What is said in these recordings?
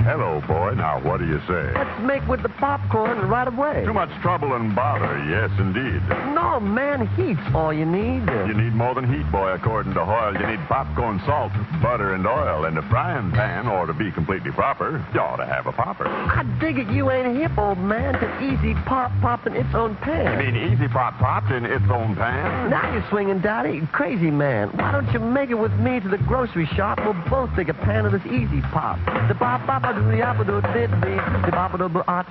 Hello, boy. Now, what do you say? Let's make with the popcorn right away. Too much trouble and bother, yes, indeed. No, man, heat's all you need. You need more than heat, boy, according to Hoyle. You need popcorn, salt, butter, and oil. And a frying pan, or to be completely proper, you ought to have a popper. I dig it you ain't hip, old man, to Easy Pop popped in its own pan. You mean Easy Pop popped in its own pan? Now you're swinging, Daddy. Crazy man. Why don't you make it with me to the grocery shop? We'll both take a pan of this Easy Pop. The pop pop do the apple do did the pop do art.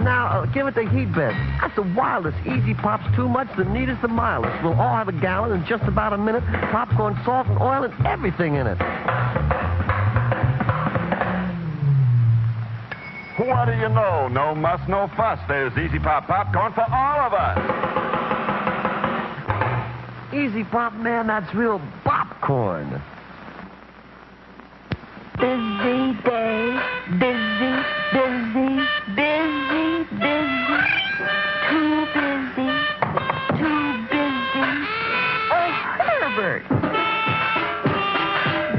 Now, give it the heat bed. That's the wildest. Easy Pop's too much, the neatest, the mildest. We'll all have a gallon in just about a minute. Popcorn, salt, and oil, and everything in it. What do you know? No muss, no fuss. There's Easy Pop popcorn for all of us. Easy Pop, man, that's real popcorn. Busy day, busy, busy, busy, busy. Too busy, too busy. Oh, Herbert.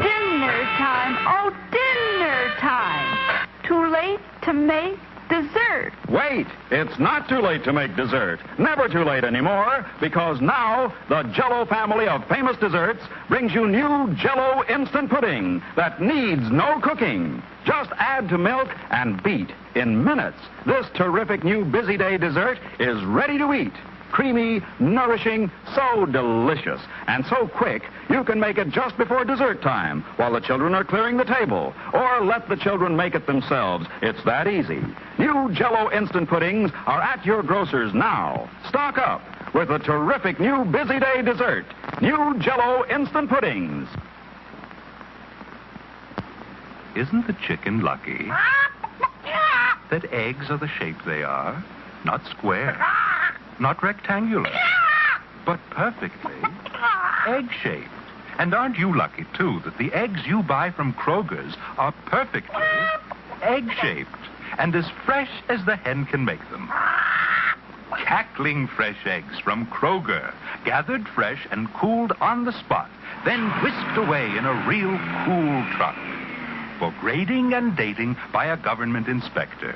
Dinner time, oh, dinner time. Too late to make dessert. Wait, it's not too late to make dessert. Never too late anymore, because now the Jell-O family of famous desserts brings you new Jell-O instant pudding that needs no cooking. Just add to milk and beat. In minutes, this terrific new busy day dessert is ready to eat. Creamy, nourishing, so delicious, and so quick, you can make it just before dessert time while the children are clearing the table, or let the children make it themselves. It's that easy. New Jell-O instant puddings are at your grocer's now. Stock up with the terrific new busy day dessert. New Jell-O instant puddings. Isn't the chicken lucky that eggs are the shape they are? Not square. Not rectangular, but perfectly egg-shaped. And aren't you lucky, too, that the eggs you buy from Kroger's are perfectly egg-shaped and as fresh as the hen can make them? Cackling fresh eggs from Kroger, gathered fresh and cooled on the spot, then whisked away in a real cool truck for grading and dating by a government inspector.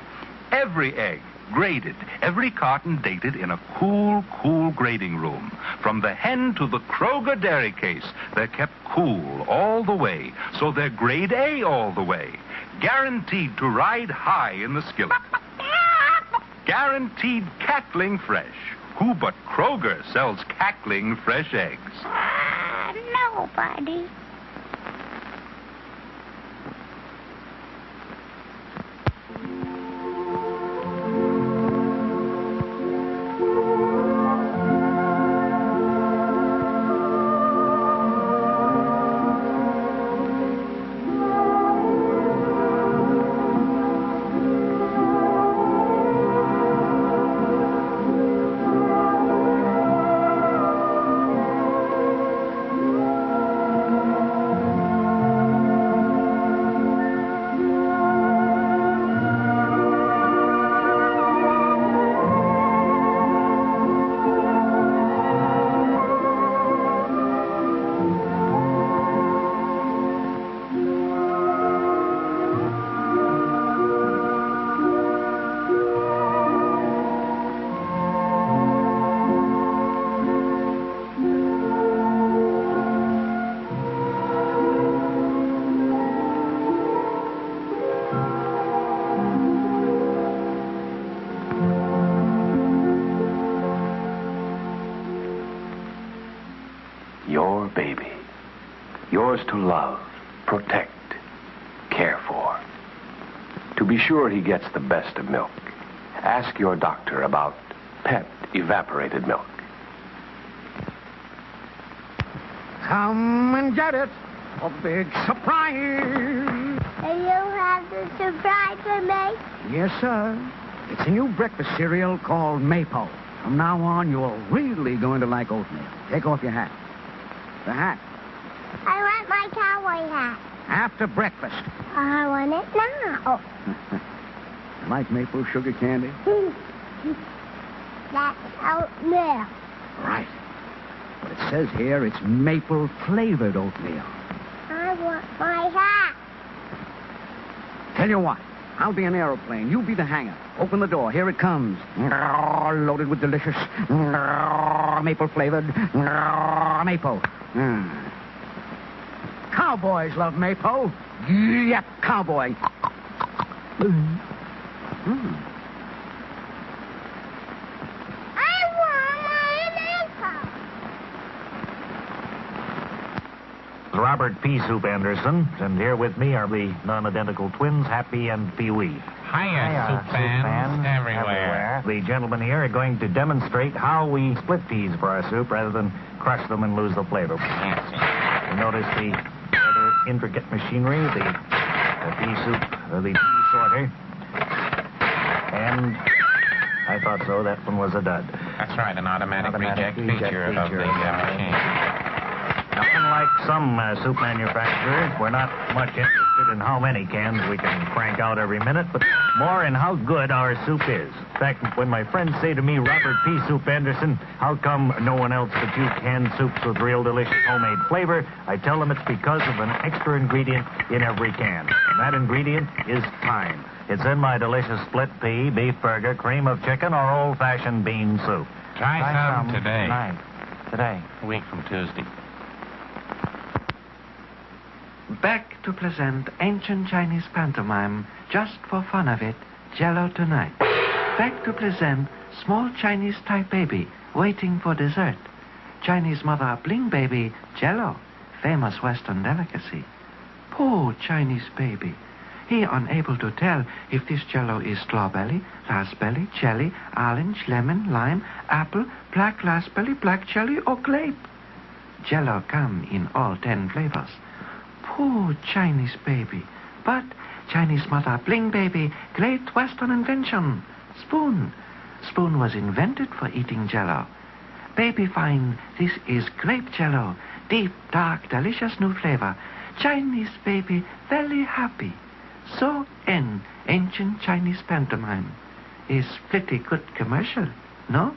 Every egg graded, every carton dated in a cool grading room. From the hen to the Kroger dairy case, they're kept cool all the way, so they're grade A all the way. Guaranteed to ride high in the skillet. Guaranteed cackling fresh. Who but Kroger sells cackling fresh eggs? Nobody. Your baby. Yours to love, protect, care for. To be sure he gets the best of milk, ask your doctor about pet evaporated milk. Come and get it. A big surprise. And you have the surprise for me? Yes, sir. It's a new breakfast cereal called Maple. From now on, you're really going to like oatmeal. Take off your hat. The hat. I want my cowboy hat. After breakfast. I want it now. You like maple sugar candy? That's oatmeal. Right. But it says here it's maple-flavored oatmeal. I want my hat. Tell you what. I'll be an aeroplane. You be the hangar. Open the door. Here it comes. Loaded with delicious maple-flavored maple. Cowboys love maple. Yep, cowboy. Robert Pea Soup Anderson, and here with me are the non-identical twins, Happy and Pee-wee. Hiya, soup fans everywhere. The gentlemen here are going to demonstrate how we split peas for our soup rather than crush them and lose the flavor. Yes, sir. You notice the rather intricate machinery, the pea soup, the pea sorter. And I thought so, that one was a dud. That's right, an automatic reject feature of the machine. Now, unlike some soup manufacturers, we're not much interested in how many cans we can crank out every minute, but more in how good our soup is. In fact, when my friends say to me, Robert Pea Soup Anderson, how come no one else but you can soups with real delicious homemade flavor, I tell them it's because of an extra ingredient in every can. And that ingredient is time. It's in my delicious split pea, beef burger, cream of chicken, or old-fashioned bean soup. Try some today. Tonight. Today. A week from Tuesday. Back to present ancient Chinese pantomime, just for fun of it, Jello Tonight. Back to present small Chinese type baby waiting for dessert. Chinese mother bling baby, Jello, famous Western delicacy. Poor Chinese baby. He unable to tell if this Jello is strawberry, raspberry, cherry, orange, lemon, lime, apple, black raspberry, black cherry, or grape. Jello come in all 10 flavors. Poor Chinese baby. But Chinese mother bling baby, great Western invention. Spoon. Spoon was invented for eating Jello. Baby find this is grape Jello. Deep, dark, delicious new flavor. Chinese baby very happy. So end ancient Chinese pantomime. Is pretty good commercial, no?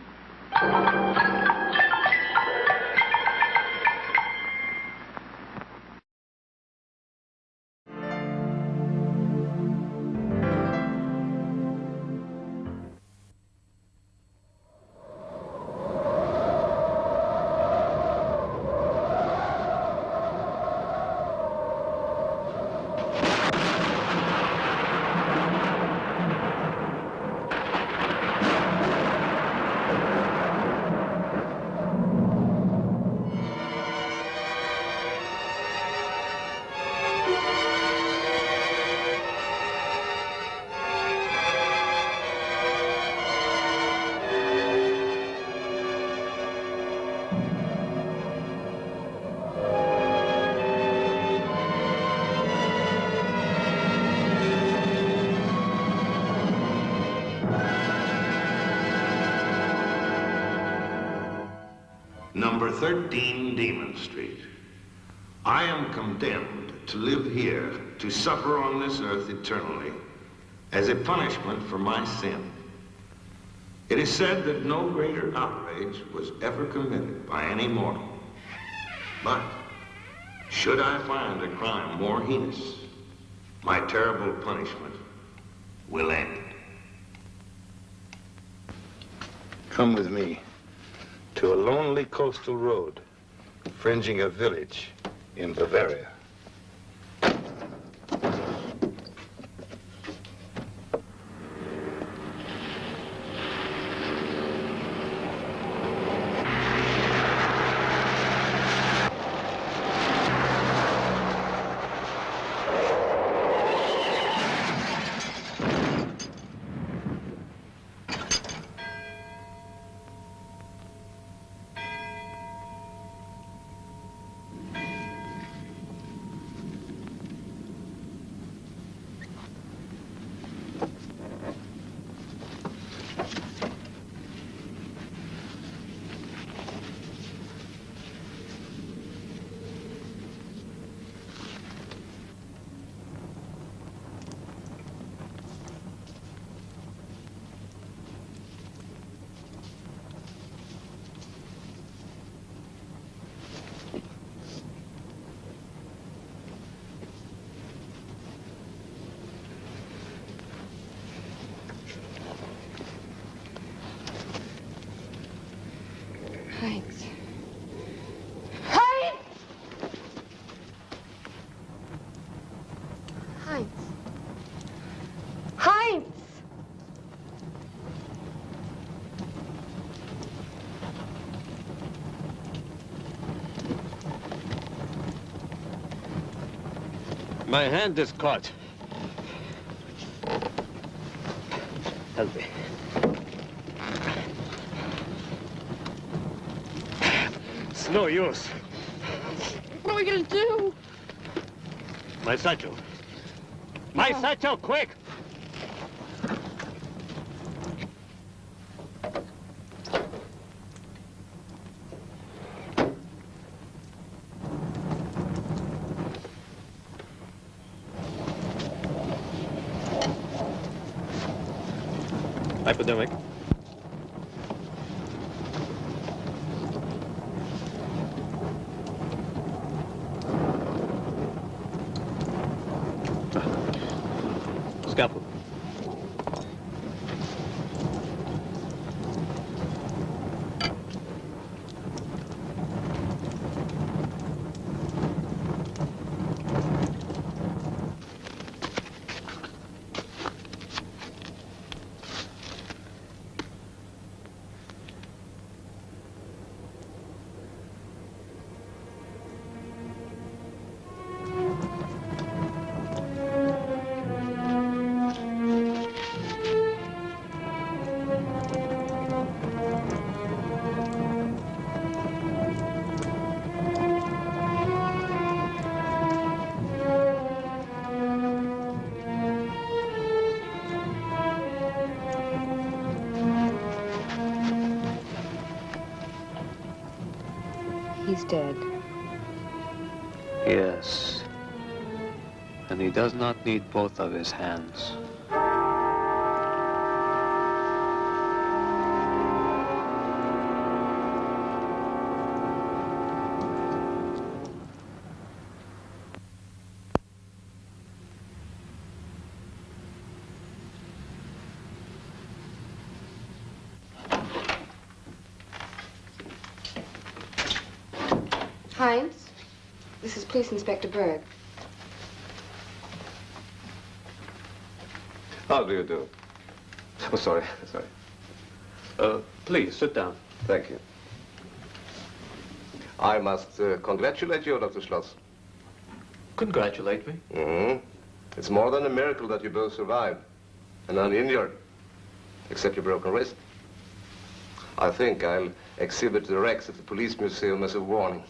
Number 13 Demon Street. I am condemned to live here, to suffer on this earth eternally, as a punishment for my sin. It is said that no greater outrage was ever committed by any mortal. But should I find a crime more heinous, my terrible punishment will end. Come with me to a lonely coastal road fringing a village in Bavaria. Heinz. Heinz! Heinz. Heinz! My hand is caught. Help me. It's no use. What are we gonna do? My satchel. My satchel, quick! Epidemic. Scalpel. He's dead. Yes. And he does not need both of his hands. Heinz, this is Police Inspector Berg. How do you do? Oh, sorry. Please, sit down. Thank you. I must congratulate you, Dr. Schloss. Congratulate me. Mm-hmm. It's more than a miracle that you both survived and uninjured, except your broken wrist. I think I'll exhibit the wrecks at the police museum as a warning.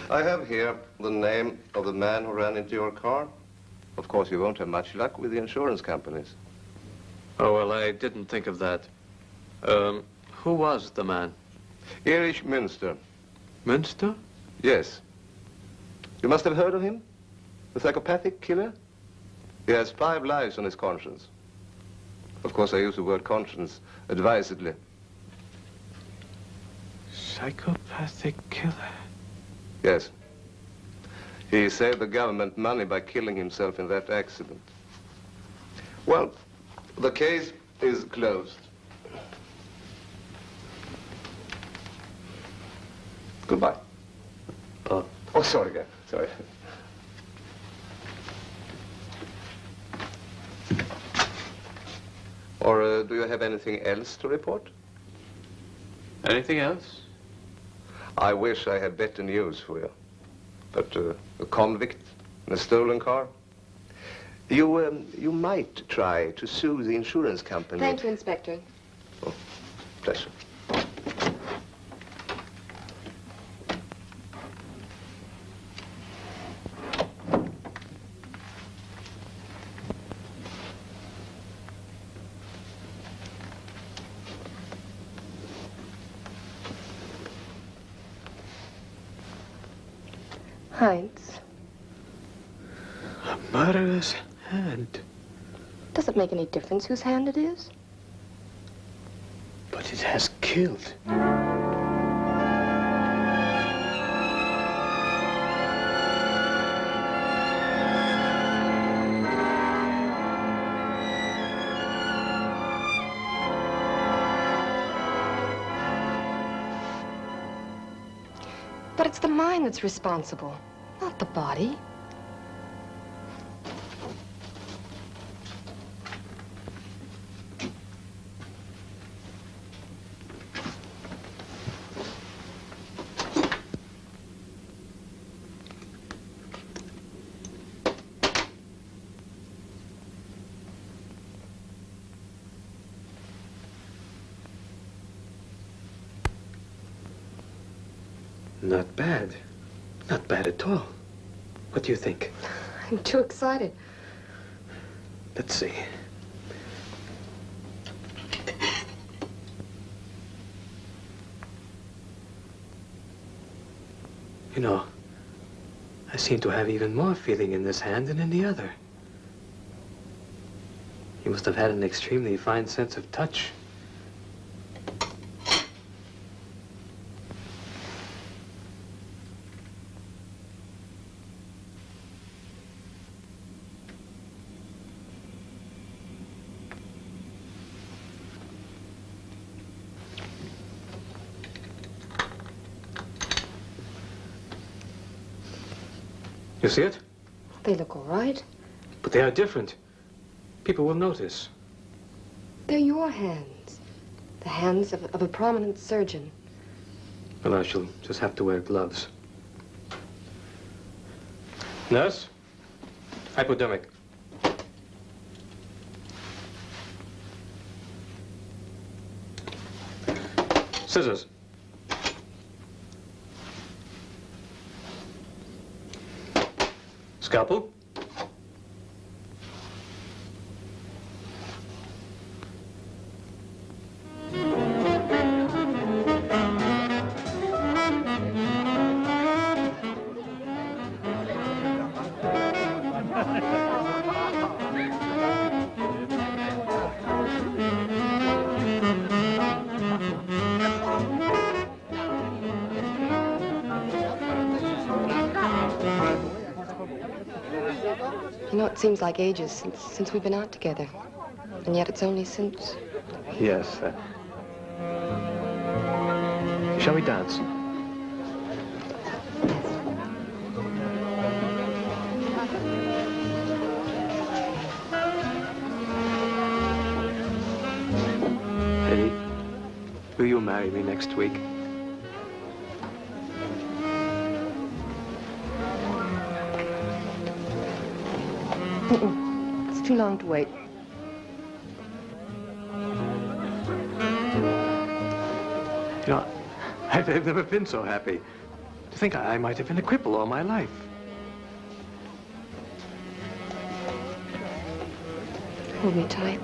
I have here the name of the man who ran into your car. Of course, you won't have much luck with the insurance companies. Oh, well, I didn't think of that. Who was the man? Erich Münster. Münster? Yes. You must have heard of him? The psychopathic killer? He has 5 lives on his conscience. Of course, I use the word conscience advisedly. Psychopathic killer? Yes. He saved the government money by killing himself in that accident. Well, the case is closed. Goodbye. Oh, sorry again. Sorry. Or do you have anything else to report? Anything else? I wish I had better news for you. But a convict in a stolen car? You might try to sue the insurance company. Thank you, Inspector. Oh, pleasure. Heinz. A murderous hand. Does it make any difference whose hand it is? But it has killed. But it's the mind that's responsible, not the body. Not bad. Not bad at all. What do you think? I'm too excited. Let's see. You know, I seem to have even more feeling in this hand than in the other. You must have had an extremely fine sense of touch. You see it? They look all right. But they are different. People will notice. They're your hands. The hands of a prominent surgeon. Well, I shall just have to wear gloves. Nurse? Hypodermic. Scissors. Scalpel. You know, it seems like ages since we've been out together. And yet it's only since... Yes. Shall we dance? Eddie, will you marry me next week? It's too long to wait. You know, I've never been so happy. To think I might have been a cripple all my life. Hold me tight.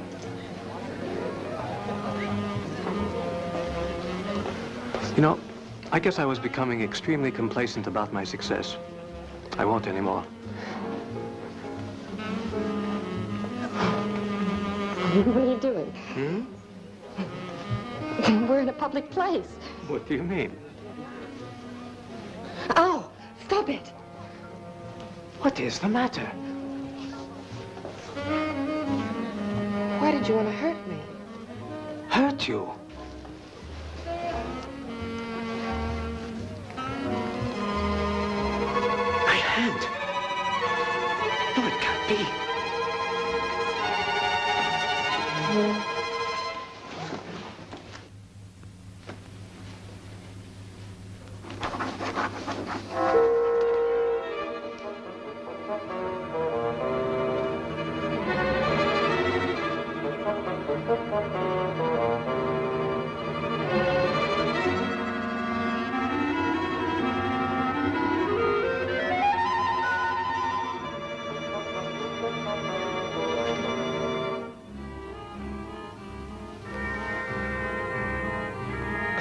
You know, I guess I was becoming extremely complacent about my success. I won't anymore. What are you doing? We're in a public place. What do you mean? Oh, stop it. What is the matter? Why did you want to hurt me? Hurt you? My hand. No, it can't be.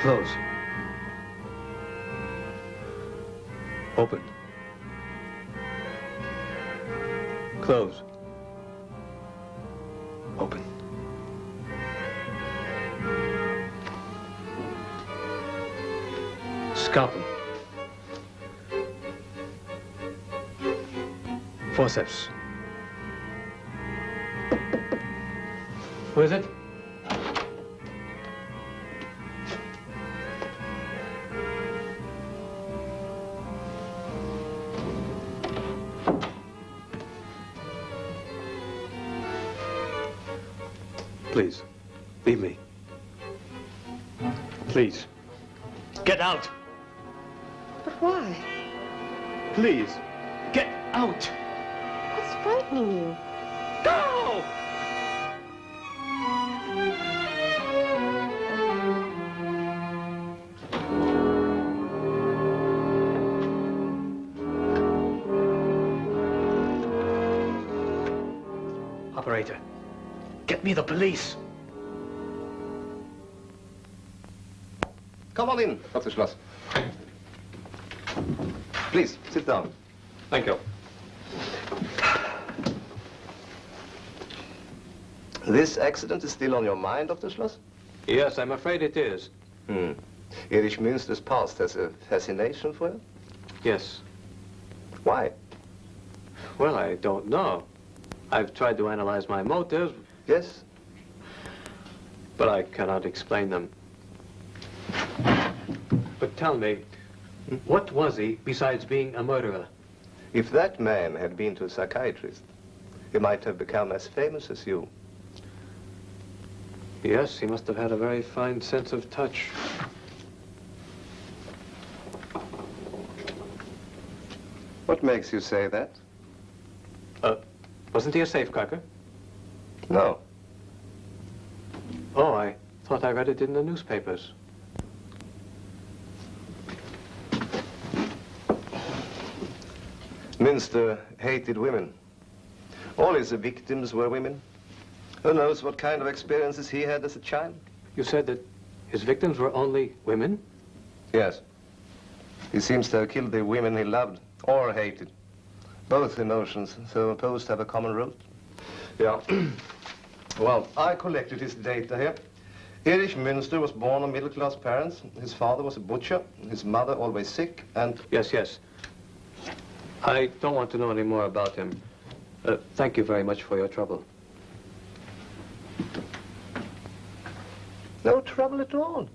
Close. Open. Close. Open. Scalpel. Forceps. Who is it? Please, leave me. Please. Get out! But why? Please, get out! What's frightening you? Go! Operator, get me the police. Come on in, Dr. Schloss. Please, sit down. Thank you. This accident is still on your mind, Dr. Schloss? Yes, I'm afraid it is. Erich Münster's past has a fascination for you? Yes. Why? Well, I don't know. I've tried to analyze my motives. Yes? But I cannot explain them. But tell me, what was he besides being a murderer? If that man had been to a psychiatrist, he might have become as famous as you. Yes, he must have had a very fine sense of touch. What makes you say that? Wasn't he a safecracker? No. Oh, I thought I read it in the newspapers. Münster hated women. All his victims were women. Who knows what kind of experiences he had as a child? You said that his victims were only women? Yes. He seems to have killed the women he loved or hated. Both emotions, so opposed, have a common root. Yeah. Well, I collected his data here. Erich Münster was born of middle-class parents. His father was a butcher, his mother always sick, and... Yes, yes. I don't want to know any more about him. Thank you very much for your trouble. No trouble at all.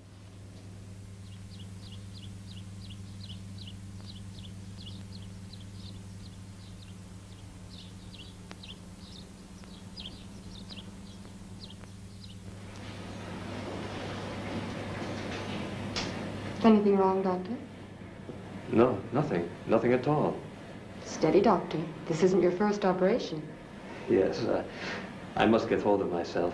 Anything wrong, Doctor? No, nothing. Nothing at all. Steady, Doctor. This isn't your first operation. Yes, I must get hold of myself.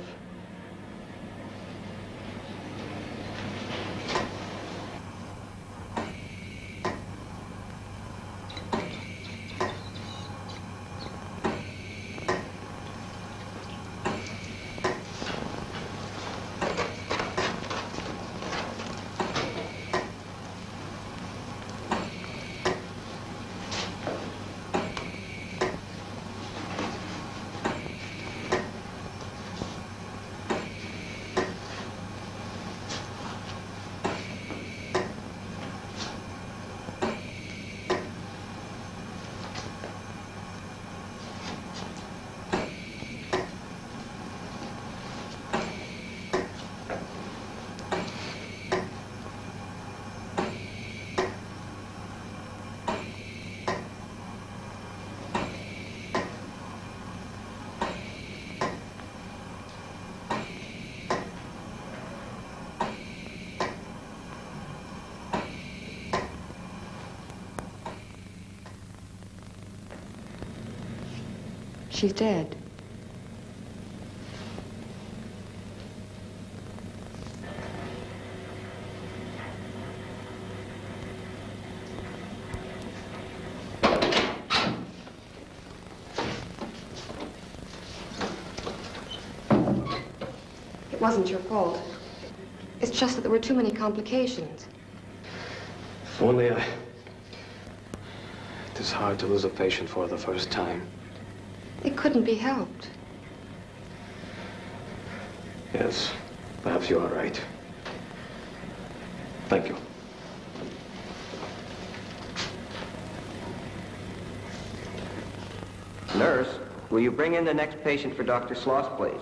She's dead. It wasn't your fault. It's just that there were too many complications. If only I... It is hard to lose a patient for the first time. It couldn't be helped. Yes, perhaps you are right. Thank you. Nurse, will you bring in the next patient for Dr. Schloss, please?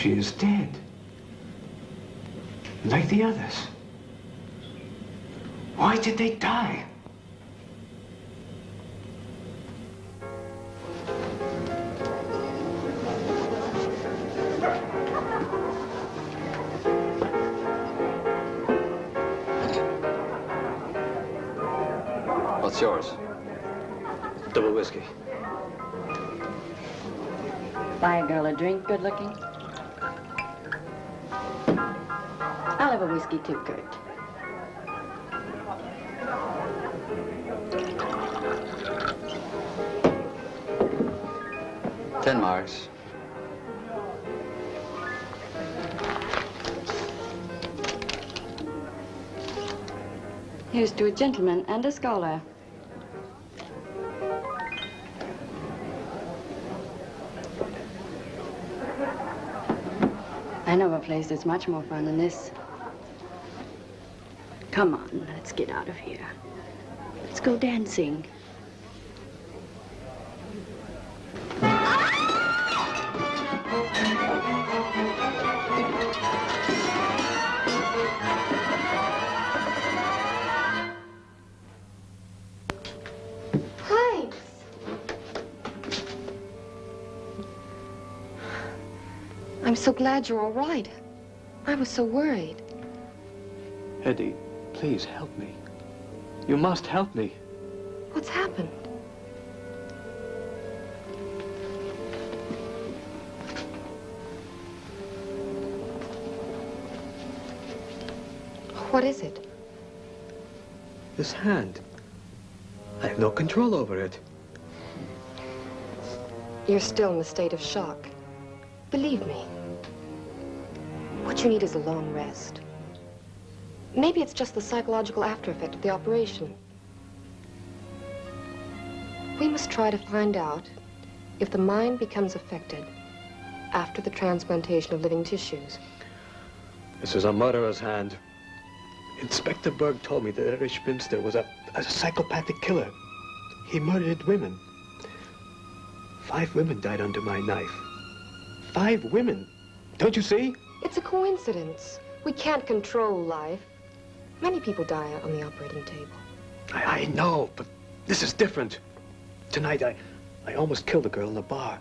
she is dead. Like the others. Why did they die? What's yours? Double whiskey. Buy a girl a drink, good looking? I'll have a whiskey too, Kurt. $10. Here's to a gentleman and a scholar. I know a place that's much more fun than this. Come on, let's get out of here. Let's go dancing. I'm so glad you're all right. I was so worried. Eddie, please help me. You must help me. What's happened? What is it? This hand. I have no control over it. You're still in a state of shock. Believe me. What you need is a long rest. Maybe it's just the psychological after effect of the operation. We must try to find out if the mind becomes affected after the transplantation of living tissues. This is a murderer's hand. Inspector Berg told me that Erich Spinster was a psychopathic killer. He murdered women. 5 women died under my knife. 5 women. Don't you see? It's a coincidence. We can't control life. Many people die on the operating table. I know, but this is different. Tonight, I almost killed a girl in the bar.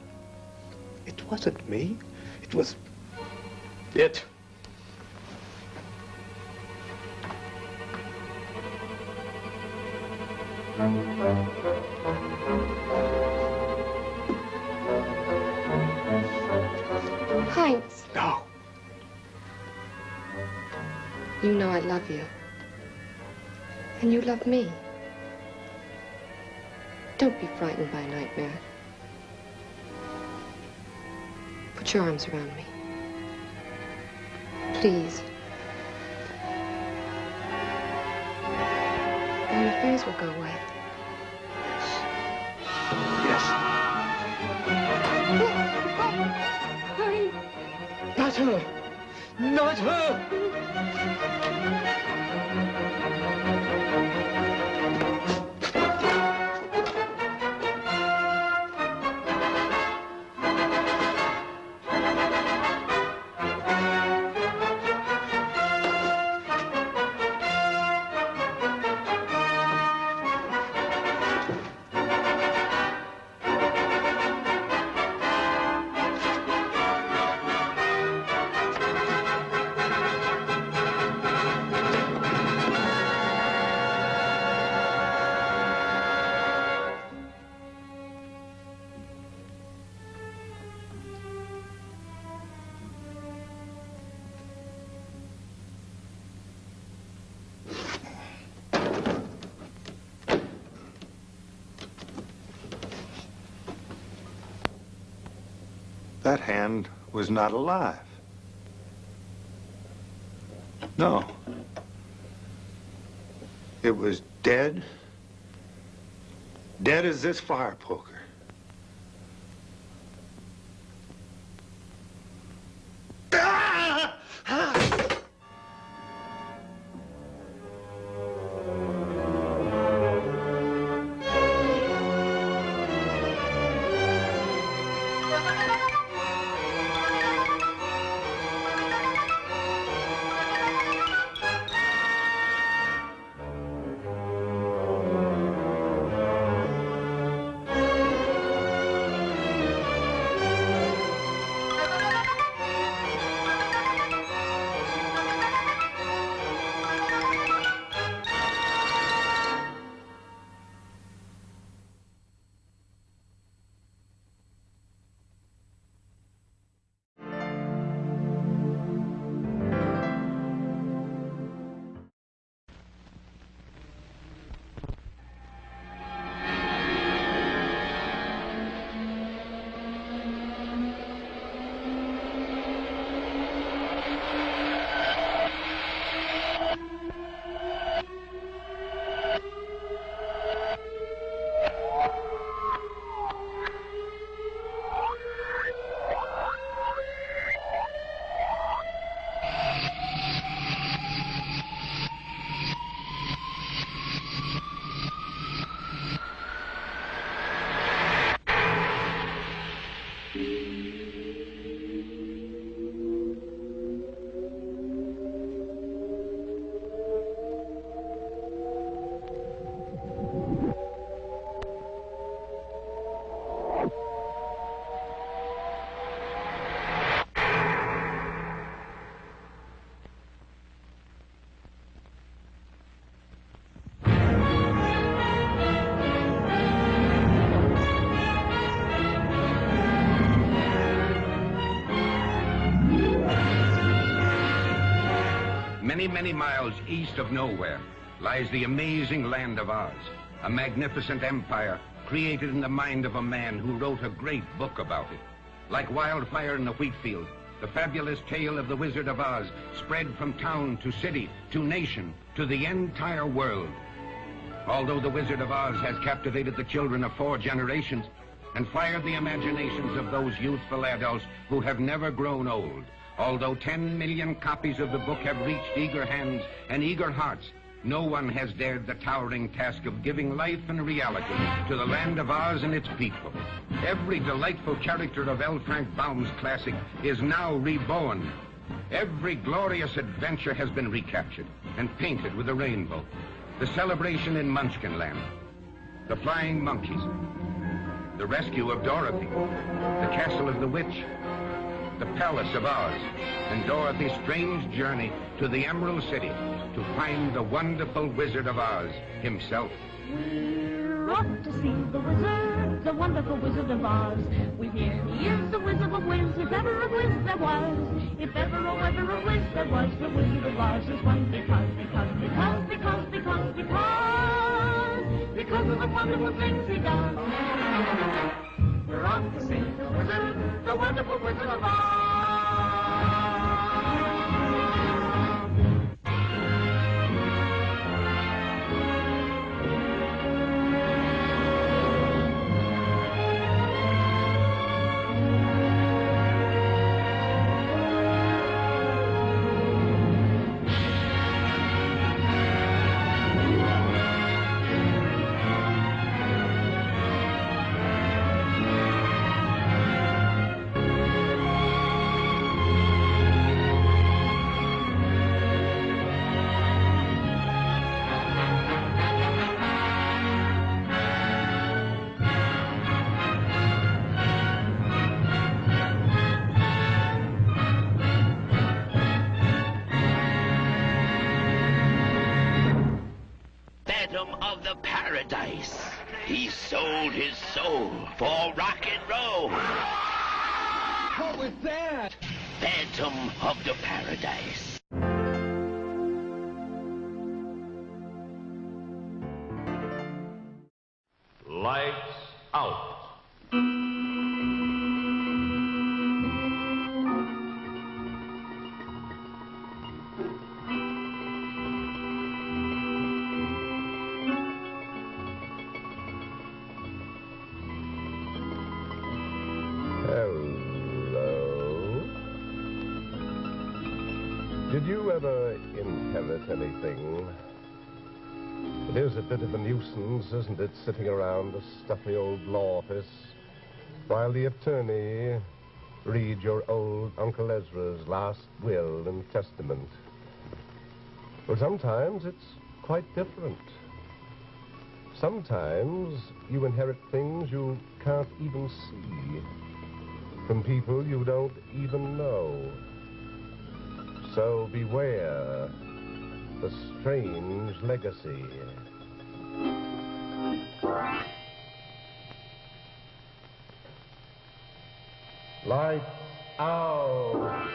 It wasn't me. It was... it. Heinz. No. You know I love you. And you love me. Don't be frightened by a nightmare. Put your arms around me. Please. And your fears will go away. Yes. Hurry. Not her. Not her. That hand was not alive. No. It was dead. Dead as this fire poker. Many, many miles east of nowhere lies the amazing land of Oz, a magnificent empire created in the mind of a man who wrote a great book about it. Like wildfire in the wheat field, the fabulous tale of the Wizard of Oz spread from town to city to nation to the entire world. Although the Wizard of Oz has captivated the children of 4 generations and fired the imaginations of those youthful adults who have never grown old, although 10 million copies of the book have reached eager hands and eager hearts, no one has dared the towering task of giving life and reality to the land of Oz and its people. Every delightful character of L. Frank Baum's classic is now reborn. Every glorious adventure has been recaptured and painted with a rainbow. The celebration in Munchkinland, the flying monkeys, the rescue of Dorothy, the castle of the witch, the palace of Oz, and Dorothy's strange journey to the Emerald City to find the wonderful Wizard of Oz himself. We're off to see the wizard, the wonderful Wizard of Oz. We hear he is the Wizard of Wiz, if ever a Wiz there was. If ever, oh, ever a Wiz there was, the Wizard of Oz is one because of the wonderful things he does. We're off to see the wizard, the wonderful Wizard of Oz. Of the paradise. He sold his soul for rock and roll. What was that? Phantom of the Paradise. Lights out. Did you ever inherit anything? It is a bit of a nuisance, isn't it, sitting around a stuffy old law office while the attorney reads your old Uncle Ezra's last will and testament? Well, sometimes it's quite different. Sometimes you inherit things you can't even see from people you don't even know. So beware the strange legacy. Lights out.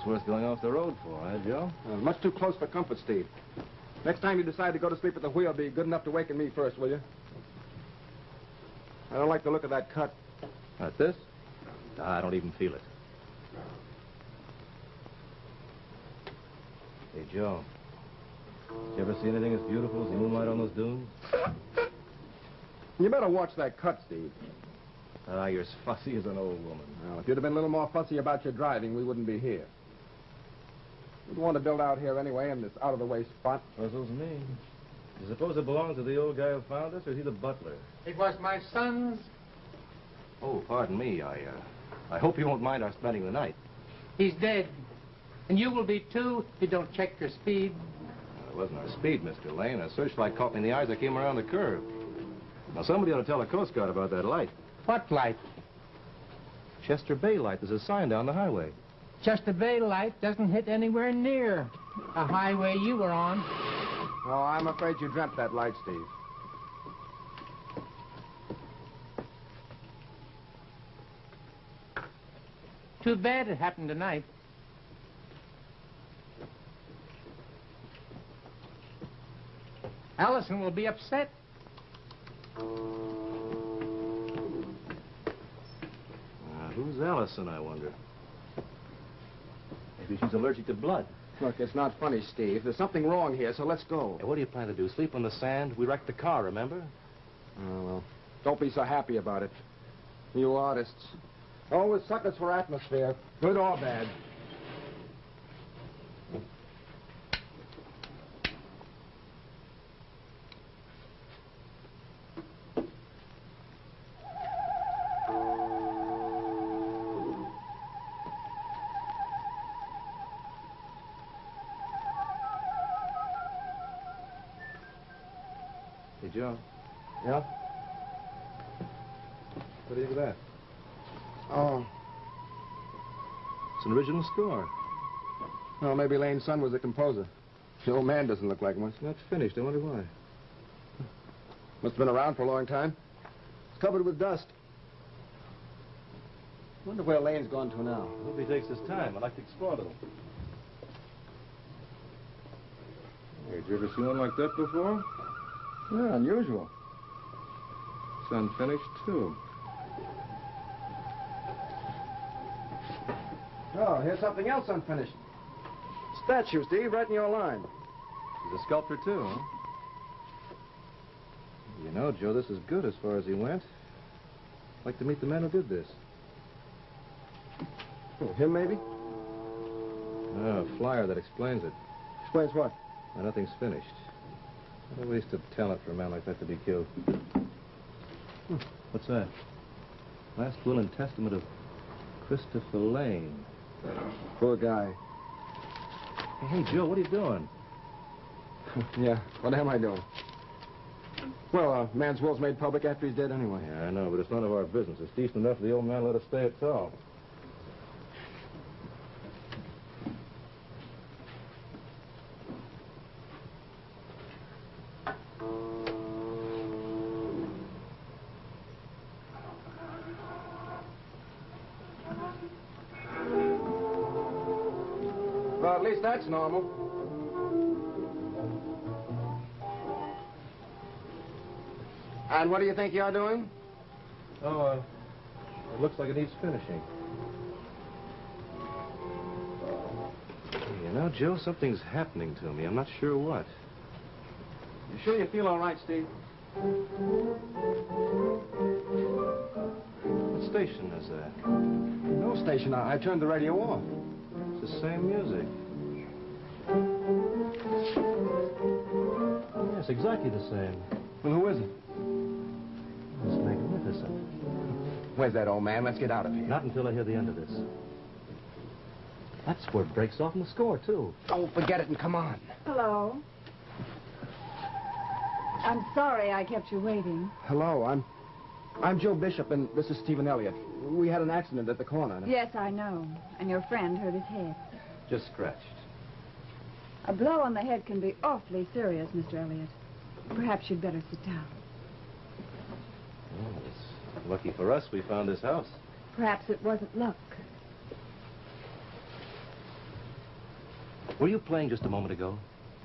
Worth going off the road for, eh, Joe? Much too close for comfort, Steve. Next time you decide to go to sleep at the wheel, be good enough to waken me first, will you? I don't like the look of that cut. Like this? I don't even feel it. Hey, Joe. You ever see anything as beautiful as the moonlight on those dunes? You better watch that cut, Steve. You're as fussy as an old woman. Well, if you'd have been a little more fussy about your driving, we wouldn't be here. We'd want to build out here anyway in this out-of-the-way spot. Puzzles me. You suppose it belongs to the old guy who found us, or is he the butler? It was my son's. Oh, pardon me. I hope you won't mind our spending the night. He's dead. And you will be too if you don't check your speed. It wasn't our speed, Mr. Lane. A searchlight caught me in the eye as I came around the curve. Now, somebody ought to tell the Coast Guard about that light. What light? Chester Bay light. There's a sign down the highway. Chester Bay light doesn't hit anywhere near the highway you were on. Oh, I'm afraid you dreamt that light, Steve. Too bad it happened tonight. Allison will be upset. Who's Allison, I wonder? Maybe she's allergic to blood. Look, it's not funny, Steve. There's something wrong here, so let's go. Hey, what do you plan to do? Sleep on the sand? We wrecked the car, remember? Oh, well, don't be so happy about it. You artists. Always suckers for atmosphere, good or bad. Hey, Joe. Yeah? What do you think of that? Oh. It's an original score. Well, maybe Lane's son was a composer. The old man doesn't look like one. It's not finished. I wonder why. Must have been around for a long time. It's covered with dust. Wonder where Lane's gone to now. I hope he takes his time. I'd like to explore a little. Hey, did you ever see one like that before? Yeah, unusual. It's unfinished, too. Oh, here's something else unfinished. Statue, Steve, right in your line. He's a sculptor, too, huh? You know, Joe, this is good as far as he went. I'd like to meet the man who did this. Oh, him, maybe? A flyer that explains it. Explains what? Well, nothing's finished. What a waste of talent for a man like that to be killed. What's that? Last will and testament of Christopher Lane. Poor guy. Hey, Joe, what are you doing? Yeah, what am I doing? Well, a man's will's made public after he's dead anyway. Yeah, I know, but it's none of our business. It's decent enough for the old man to let us stay at all. Well, at least that's normal. And what do you think you're doing? Oh, it looks like it needs finishing. You know, Joe, something's happening to me. I'm not sure what. You sure you feel all right, Steve? What station is that? No station. I turned the radio off. It's the same music. Yes, exactly the same. Well, who is it? It's magnificent. Where's that old man? Let's get out of here. Not until I hear the end of this. That's where it breaks off in the score, too. Oh, forget it and come on. Hello. I'm sorry I kept you waiting. Hello, I'm Joe Bishop, and this is Stephen Elliott. We had an accident at the corner. Yes, I know. And your friend hurt his head. Just scratched. A blow on the head can be awfully serious, Mr. Elliott. Perhaps you'd better sit down. Oh, it's lucky for us we found this house. Perhaps it wasn't luck. Were you playing just a moment ago?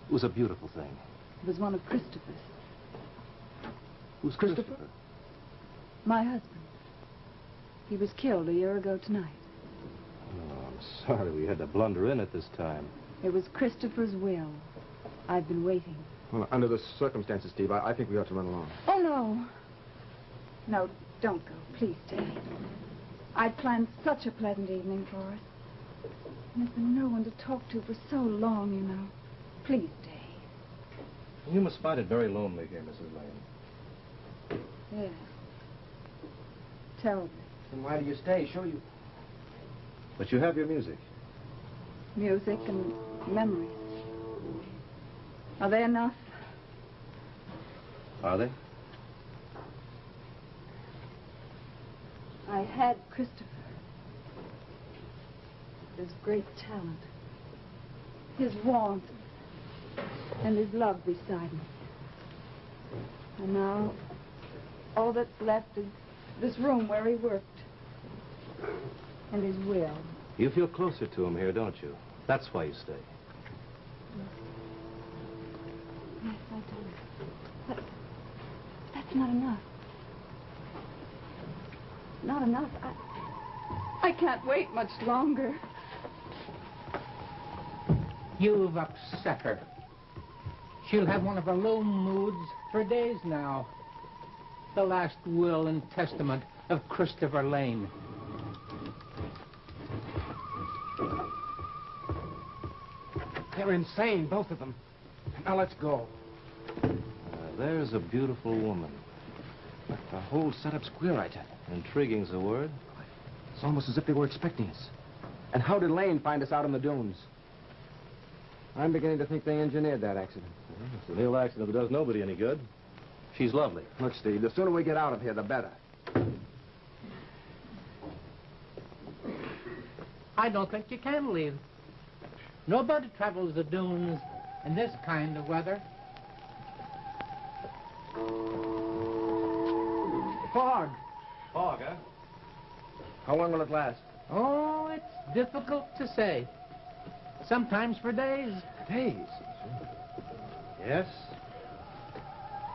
It was a beautiful thing. It was one of Christopher's. Who's Christopher? My husband. He was killed a year ago tonight. Oh, I'm sorry we had to blunder in at this time. It was Christopher's will. I've been waiting. Well, under the circumstances, Steve, I think we ought to run along. Oh, no. No, don't go. Please stay. I'd planned such a pleasant evening for us. There's been no one to talk to for so long, you know. Please stay. You must find it very lonely here, Mrs. Lane. Yes. Terribly. Then why do you stay? Sure you... But you have your music. Music and memories. Are they enough? Are they? I had Christopher. His great talent. His warmth. And his love beside me. And now, all that's left is this room where he worked. And his will. You feel closer to him here, don't you? That's why you stay. Yes, I do. But that's not enough. Not enough. I can't wait much longer. You've upset her. She'll have one of her lone moods for days now. The last will and testament of Christopher Lane. They're insane, both of them. Now let's go. There's a beautiful woman. The whole setup's queer, I tell you. Intriguing's a word. It's almost as if they were expecting us. And how did Lane find us out in the dunes? I'm beginning to think they engineered that accident. It's a real accident that does nobody any good. She's lovely. Look, Steve, the sooner we get out of here, the better. I don't think you can leave. Nobody travels the dunes in this kind of weather. Fog. Fog, huh? How long will it last? Oh, it's difficult to say. Sometimes for days. Days? Yes?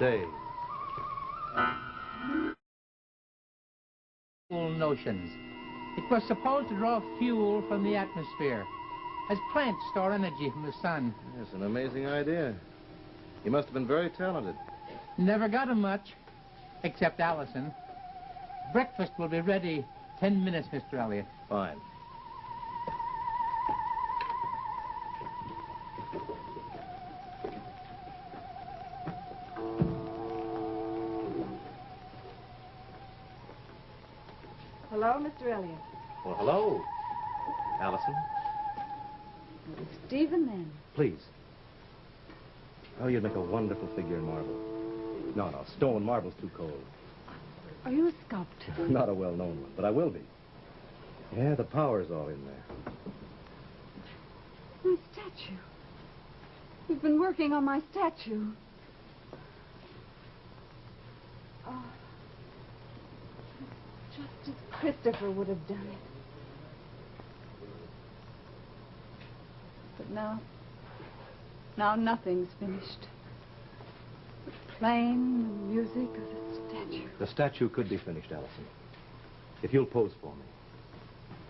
Days. Notions. It was supposed to draw fuel from the atmosphere, as plants store energy from the sun. It's an amazing idea. You must have been very talented. Never got him much, except Allison. Breakfast will be ready 10 minutes, Mr. Elliot. Fine. Hello, Mr. Elliot. Well, hello, Allison. Stephen, then. Please. Oh, you'd make a wonderful figure in marble. No, stone marble's too cold. Are you a sculptor? Not a well-known one, but I will be. Yeah, the power's all in there. My statue. You've been working on my statue. Oh. Just as Christopher would have done it. But now nothing's finished. The plane, the music, or the statue. The statue could be finished, Allison. If you'll pose for me.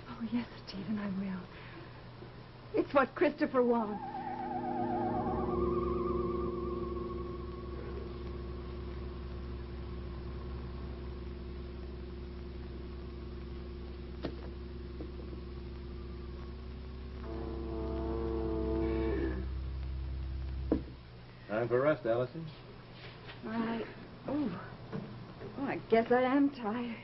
Oh, yes, Stephen, I will. It's what Christopher wants. Time for rest, Allison. Oh, I guess I am tired.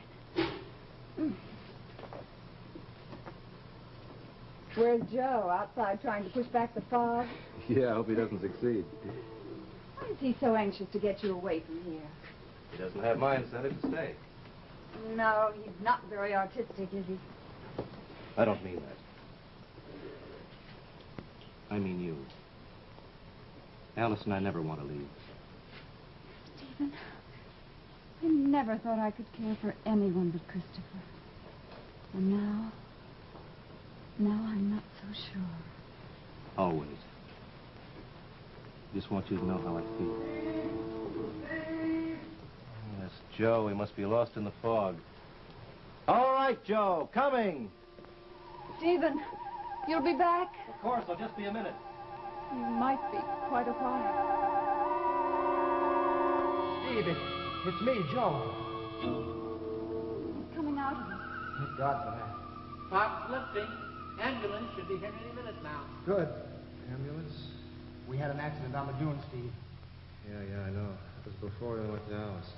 Where's Joe? Outside trying to push back the fog? Yeah, I hope he doesn't succeed. Why is he so anxious to get you away from here? He doesn't have my incentive to stay. No, he's not very artistic, is he? I don't mean that. I mean you. Allison, I never want to leave. Stephen, I never thought I could care for anyone but Christopher. And now I'm not so sure. Always. Just want you to know how I feel. Yes, Joe, he must be lost in the fog. All right, Joe, coming. Stephen, you'll be back? Of course, I'll just be a minute. You might be quite a while. Steve, it's me, Joe. He's coming out of it. Thank God for that. Fox lifting. Ambulance should be here any minute now. Good. Ambulance? We had an accident on the dune, Steve. Yeah, I know. It was before we went to Alice.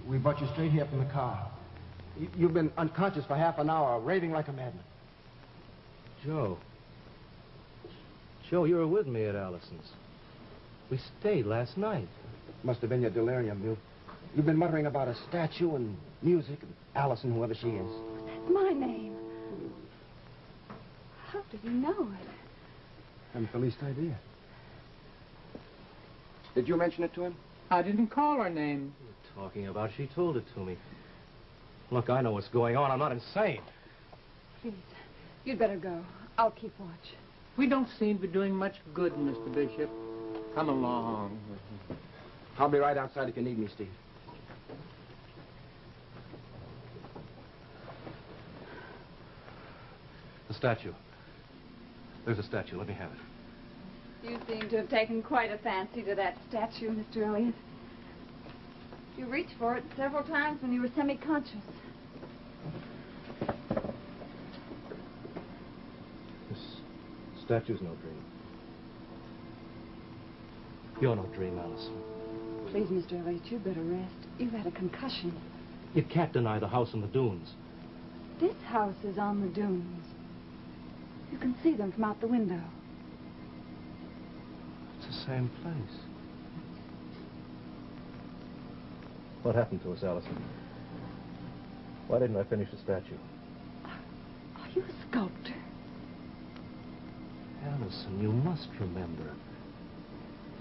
We brought you straight here from the car. You've been unconscious for half an hour, raving like a madman. Joe. Joe, you were with me at Allison's. We stayed last night. Must have been your delirium. You've been muttering about a statue and music and Allison, whoever she is. That's my name. How did you know it? Haven't the least idea. Did you mention it to him? I didn't call her name. What are you talking about? She told it to me. Look, I know what's going on. I'm not insane. Please, you'd better go. I'll keep watch. We don't seem to be doing much good, Mr. Bishop. Come along. I'll be right outside if you need me, Steve. The statue. There's a statue. Let me have it. You seem to have taken quite a fancy to that statue, Mr. Elliot. You reached for it several times when you were semi-conscious. This statue's no dream. You're no dream, Allison. Please, Mr. Elliot, you better rest. You've had a concussion. You can't deny the house in the dunes. This house is on the dunes. You can see them from out the window. It's the same place. What happened to us, Allison? Why didn't I finish the statue? Are you a sculptor? Allison, you must remember.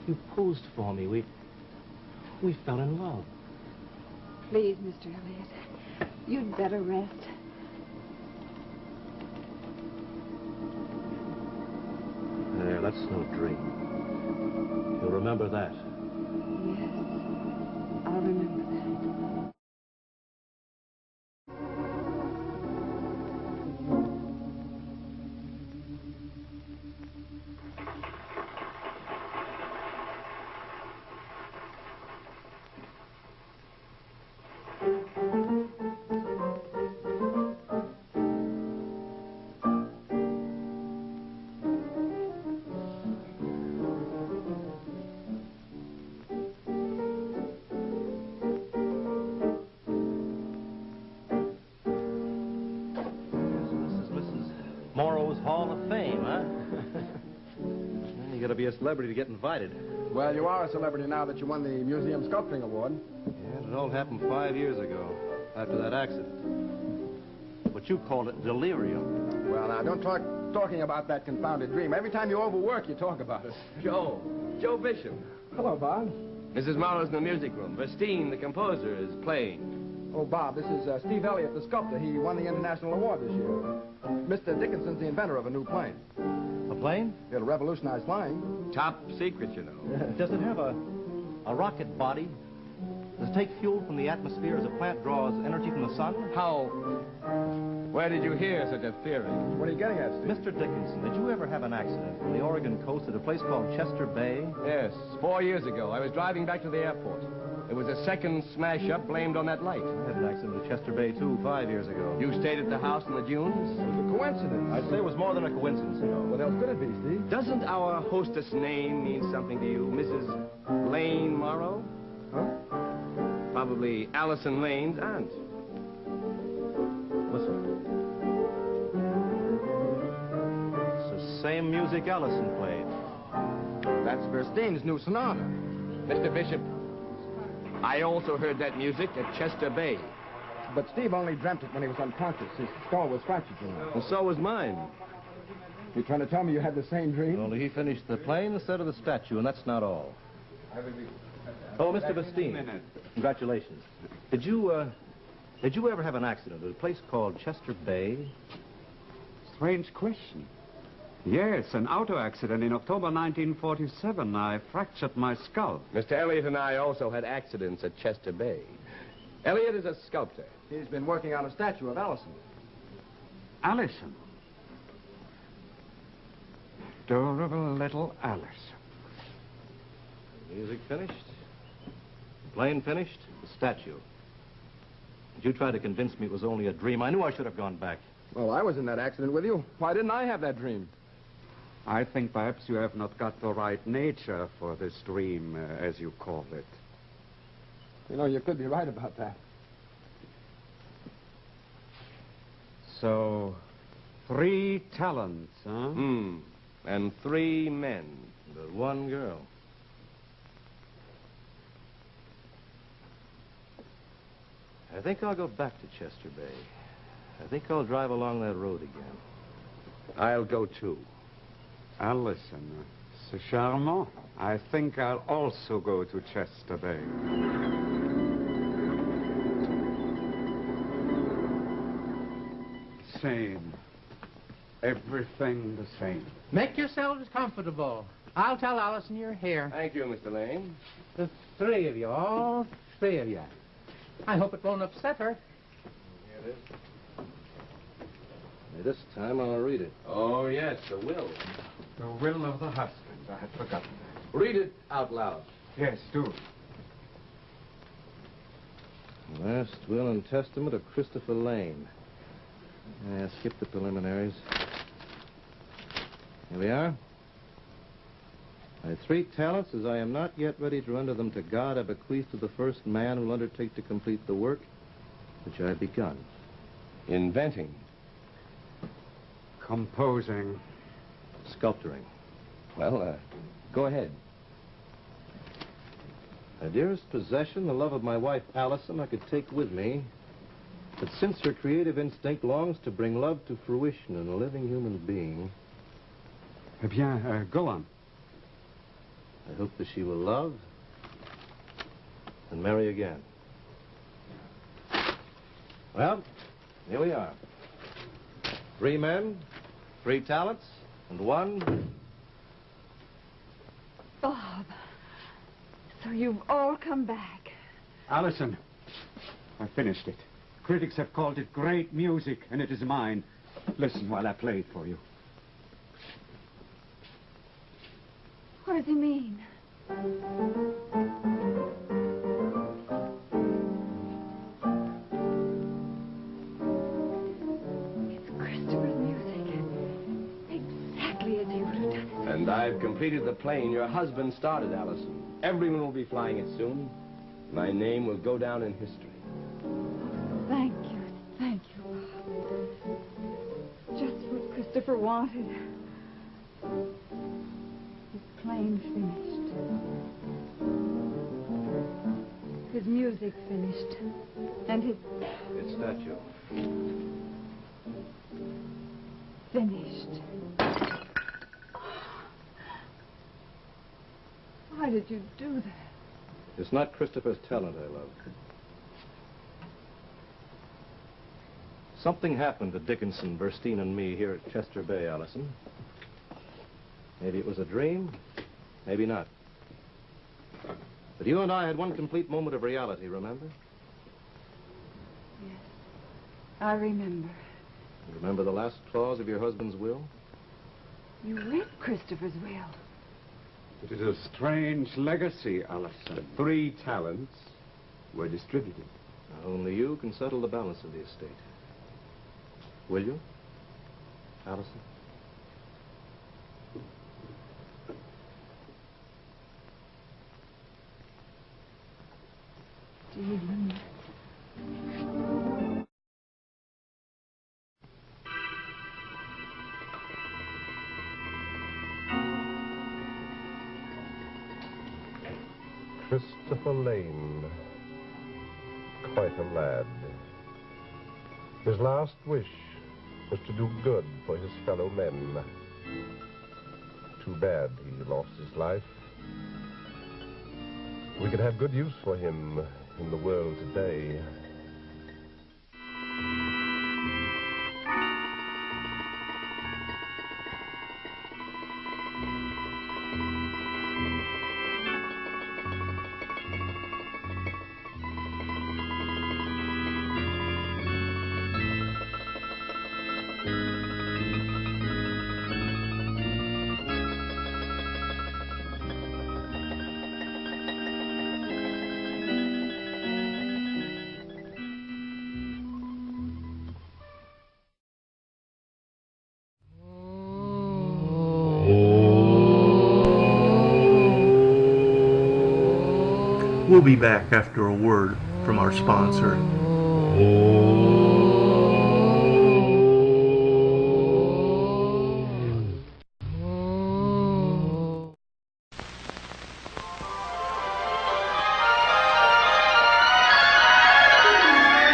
You posed for me. We fell in love. Please, Mr. Elliot, you'd better rest. There, that's no dream. You'll remember that. Yes, I'll remember that. Be a celebrity to get invited. Well, you are a celebrity now that you won the Museum Sculpting Award. Yeah, it all happened 5 years ago, after that accident. But you called it delirium. Well, now, don't talking about that confounded dream. Every time you overwork, you talk about it. Joe Bishop. Hello, Bob. Mrs. Morrow's in the music room. Verstein, the composer, is playing. Oh, Bob, this is Steve Elliott, the sculptor. He won the International Award this year. Mr. Dickinson's the inventor of a new plane. A plane? It'll revolutionize flying. Top secret, you know. Does it have a rocket body? Does it take fuel from the atmosphere as a plant draws energy from the sun? How? Where did you hear such a theory? What are you getting at, Steve? Mr. Dickinson, did you ever have an accident from the Oregon coast at a place called Chester Bay? Yes, 4 years ago. I was driving back to the airport. There was a second smash-up blamed on that light. I had an accident at Chester Bay, too, 5 years ago. You stayed at the house in the dunes? It was a coincidence. I'd say it was more than a coincidence, you know. What else could it be, Steve? Doesn't our hostess' name mean something to you, Mrs. Lane Morrow? Huh? Probably Allison Lane's aunt. Listen. It's the same music Allison played. That's Verstein's new sonata. Mr. Bishop, I also heard that music at Chester Bay. But Steve only dreamt it when he was unconscious. His skull was fractured, you know. And so was mine. You trying to tell me you had the same dream? Only he finished the plane instead of the statue, and that's not all. Oh, Mr. Verstein, congratulations. Did you ever have an accident at a place called Chester Bay? Strange question. Yes, an auto accident in October 1947. I fractured my skull. Mr. Elliot and I also had accidents at Chester Bay. Elliot is a sculptor. He's been working on a statue of Allison. Allison? Adorable little Allison. Music finished. Plane finished. The statue. But you tried to convince me it was only a dream. I knew I should have gone back. Well, I was in that accident with you. Why didn't I have that dream? I think perhaps you have not got the right nature for this dream, as you call it. You know, you could be right about that. So, 3 talents, huh? And 3 men, but 1 girl. I think I'll go back to Chester Bay. I think I'll drive along that road again. I'll go too. Allison, c'est charmant. I think I'll also go to Chester Bay. Same. Everything the same. Make yourselves comfortable. I'll tell Allison you're here. Thank you, Mr. Lane. The 3 of you, all 3 of you. I hope it won't upset her. Here it is. This time I'll read it. Oh, yes, the will. The will of the husband. I had forgotten that. Read it out loud. Yes, do. Last will and testament of Christopher Lane. Skip the preliminaries. Here we are. My 3 talents, as I am not yet ready to render them to God, I bequeath to the first man who will undertake to complete the work which I have begun. Inventing. Composing. Sculpturing. Well, go ahead. My dearest possession, the love of my wife, Allison, I could take with me. But since her creative instinct longs to bring love to fruition in a living human being... Eh bien, go on. I hope that she will love and marry again. Well, here we are. 3 men, 3 talents, and 1... Bob, so you've all come back. Allison, I finished it. Critics have called it great music, and it is mine. Listen while I play it for you. What does he mean? It's Christopher's music. Exactly as you would have done it. And I've completed the plane your husband started, Allison. Everyone will be flying it soon. My name will go down in history. Thank you, Bob. Just what Christopher wanted. His plane finished. His music finished. And his... His statue. Finished. Why did you do that? It's not Christopher's talent I love. Something happened to Dickinson, Burstein, and me here at Chester Bay, Allison. Maybe it was a dream, maybe not. But you and I had one complete moment of reality, remember? Yes, I remember. You remember the last clause of your husband's will? You read Christopher's will. It is a strange legacy, Allison. 3 talents were distributed. Only you can settle the balance of the estate. Will you, Allison? Stephen. Christopher Lane, quite a lad. His last wish was to do good for his fellow men. Too bad he lost his life. We could have good use for him in the world today. We'll be back after a word from our sponsor.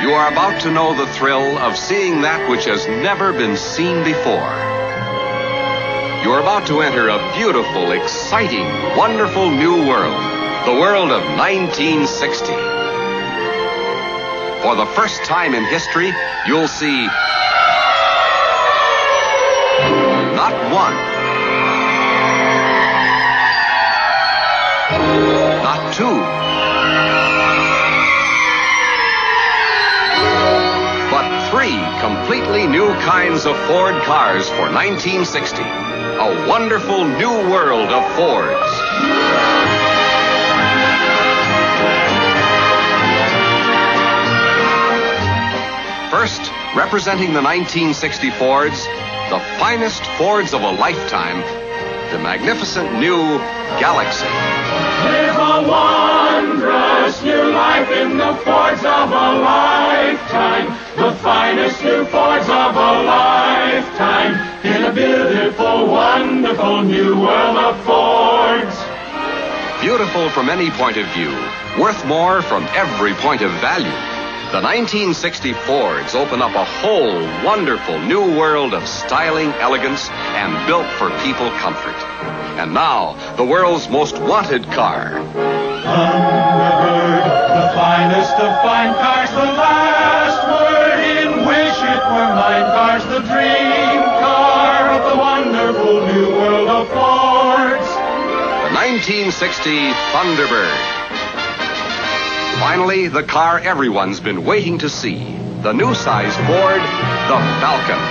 You are about to know the thrill of seeing that which has never been seen before. You are about to enter a beautiful, exciting, wonderful new world. The world of 1960. For the first time in history, you'll see not one, not two, but three completely new kinds of Ford cars for 1960. A wonderful new world of Fords. First, representing the 1960 Fords, the finest Fords of a lifetime, the magnificent new Galaxy. Live a wondrous new life in the Fords of a lifetime, the finest new Fords of a lifetime, in a beautiful, wonderful new world of Fords. Beautiful from any point of view, worth more from every point of value. The 1960 Fords open up a whole wonderful new world of styling, elegance, and built for people comfort. And now, the world's most wanted car. Thunderbird, the finest of fine cars, the last word in Wish It Were Mine cars, the dream car of the wonderful new world of Fords. The 1960 Thunderbird. Finally, the car everyone's been waiting to see. The new size Ford, the Falcon.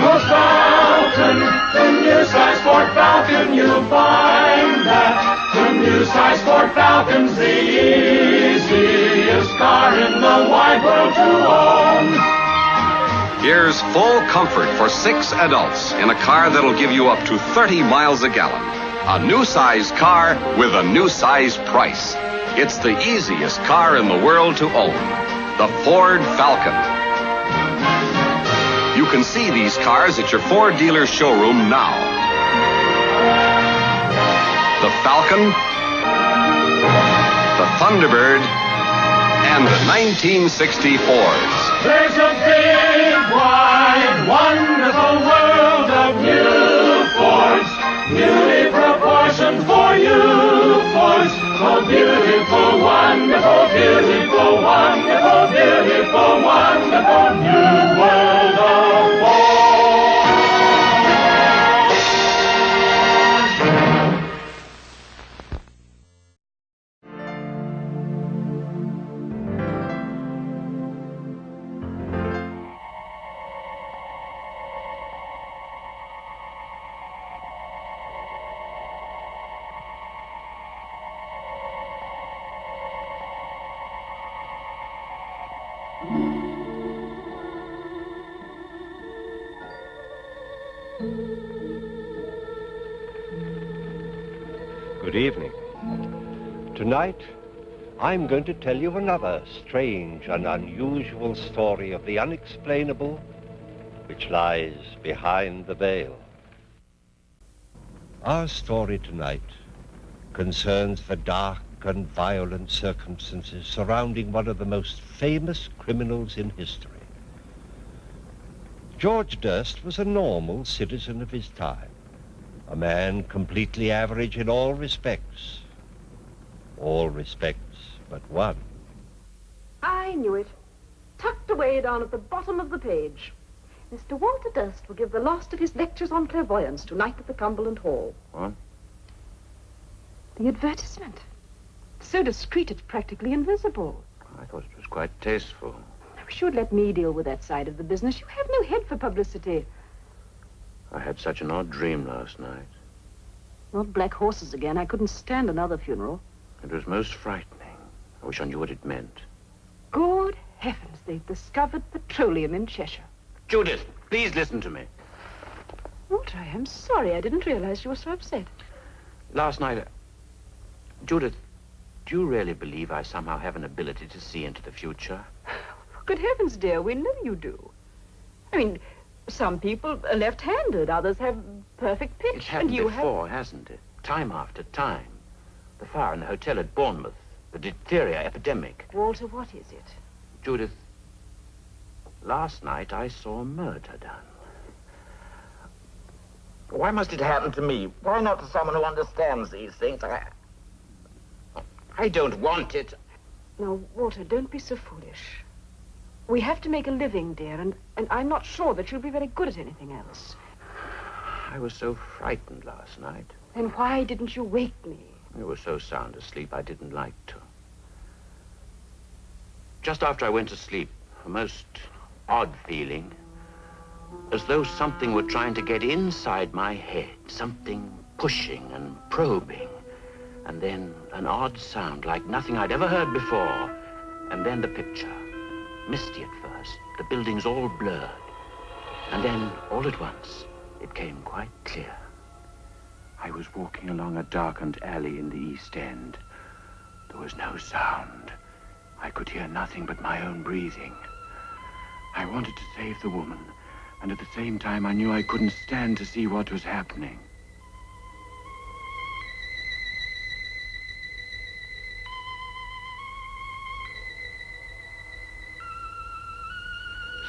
The Falcon, the new size Ford Falcon, you'll find that the new size Ford Falcon's the easiest car in the wide world to own. Here's full comfort for 6 adults in a car that'll give you up to 30 miles a gallon. A new size car with a new size price. It's the easiest car in the world to own. The Ford Falcon. You can see these cars at your Ford dealer showroom now. The Falcon, the Thunderbird, and the 1960 Fords. There's a big, wide, wonderful world of new Fords. Beauty proportioned for you, Fords. Oh, beautiful, wonderful, beautiful, wonderful, beautiful, wonderful new world of Fords. Good evening. Tonight, I'm going to tell you another strange and unusual story of the unexplainable which lies behind the veil. Our story tonight concerns the dark and violent circumstances surrounding one of the most famous criminals in history. George Durst was a normal citizen of his time. A man completely average in all respects. All respects but one. I knew it. Tucked away down at the bottom of the page. Mr. Walter Durst will give the last of his lectures on clairvoyance tonight at the Cumberland Hall. What? The advertisement. So discreet it's practically invisible. I thought it was quite tasteful. I wish you'd let me deal with that side of the business. You have no head for publicity. I had such an odd dream last night. Not black horses again. I couldn't stand another funeral. It was most frightening. I wish I knew what it meant. Good heavens, they've discovered petroleum in Cheshire. Judith, please listen to me. Walter, I am sorry. I didn't realize you were so upset. Last night, Judith, Do you really believe I somehow have an ability to see into the future? Good heavens, dear, we know you do. I mean, some people are left-handed, others have perfect pitch. It's happened and you before, hasn't it? Time after time. The fire in the hotel at Bournemouth, the diphtheria epidemic. Walter, what is it? Judith, last night I saw a murder done. Why must it happen to me? Why not to someone who understands these things? I don't want it. Now, Walter, don't be so foolish. We have to make a living, dear, and I'm not sure that you'll be very good at anything else. I was so frightened last night. Then why didn't you wake me? I was so sound asleep I didn't like to. Just after I went to sleep, a most odd feeling, as though something were trying to get inside my head, something pushing and probing. And then an odd sound like nothing I'd ever heard before. And then the picture. Misty at first, the buildings all blurred. And then, all at once, it came quite clear. I was walking along a darkened alley in the East End. There was no sound. I could hear nothing but my own breathing. I wanted to save the woman, and at the same time I knew I couldn't stand to see what was happening.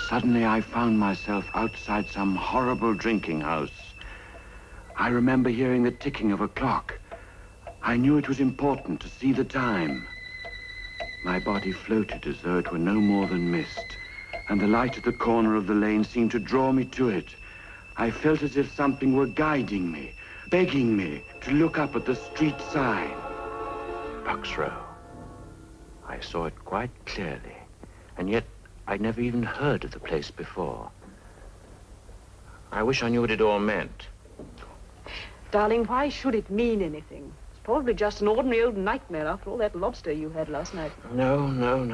Suddenly, I found myself outside some horrible drinking house. I remember hearing the ticking of a clock. I knew it was important to see the time. My body floated as though it were no more than mist, and the light at the corner of the lane seemed to draw me to it. I felt as if something were guiding me, begging me to look up at the street sign. Bucks Row. I saw it quite clearly, and yet I'd never even heard of the place before. I wish I knew what it all meant. Darling, why should it mean anything? It's probably just an ordinary old nightmare after all that lobster you had last night. No,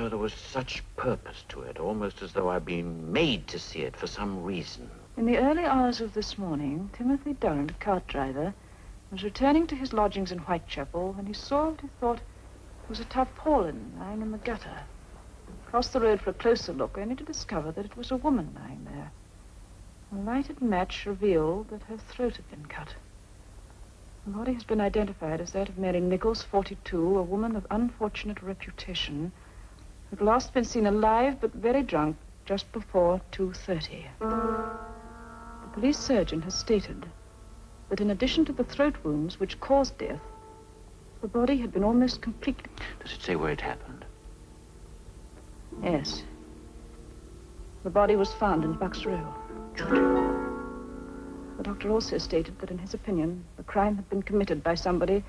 there was such purpose to it, almost as though I'd been made to see it for some reason. In the early hours of this morning, Timothy Durrant, a cart driver, was returning to his lodgings in Whitechapel when he saw what he thought was a tarpaulin lying in the gutter. Crossed the road for a closer look, only to discover that it was a woman lying there. A lighted match revealed that her throat had been cut. The body has been identified as that of Mary Nichols, 42, a woman of unfortunate reputation, who had last been seen alive but very drunk just before 2:30. The police surgeon has stated that in addition to the throat wounds which caused death, the body had been almost completely... Does it say where it happened? Yes. The body was found in Bucks Row. The doctor also stated that, in his opinion, the crime had been committed by somebody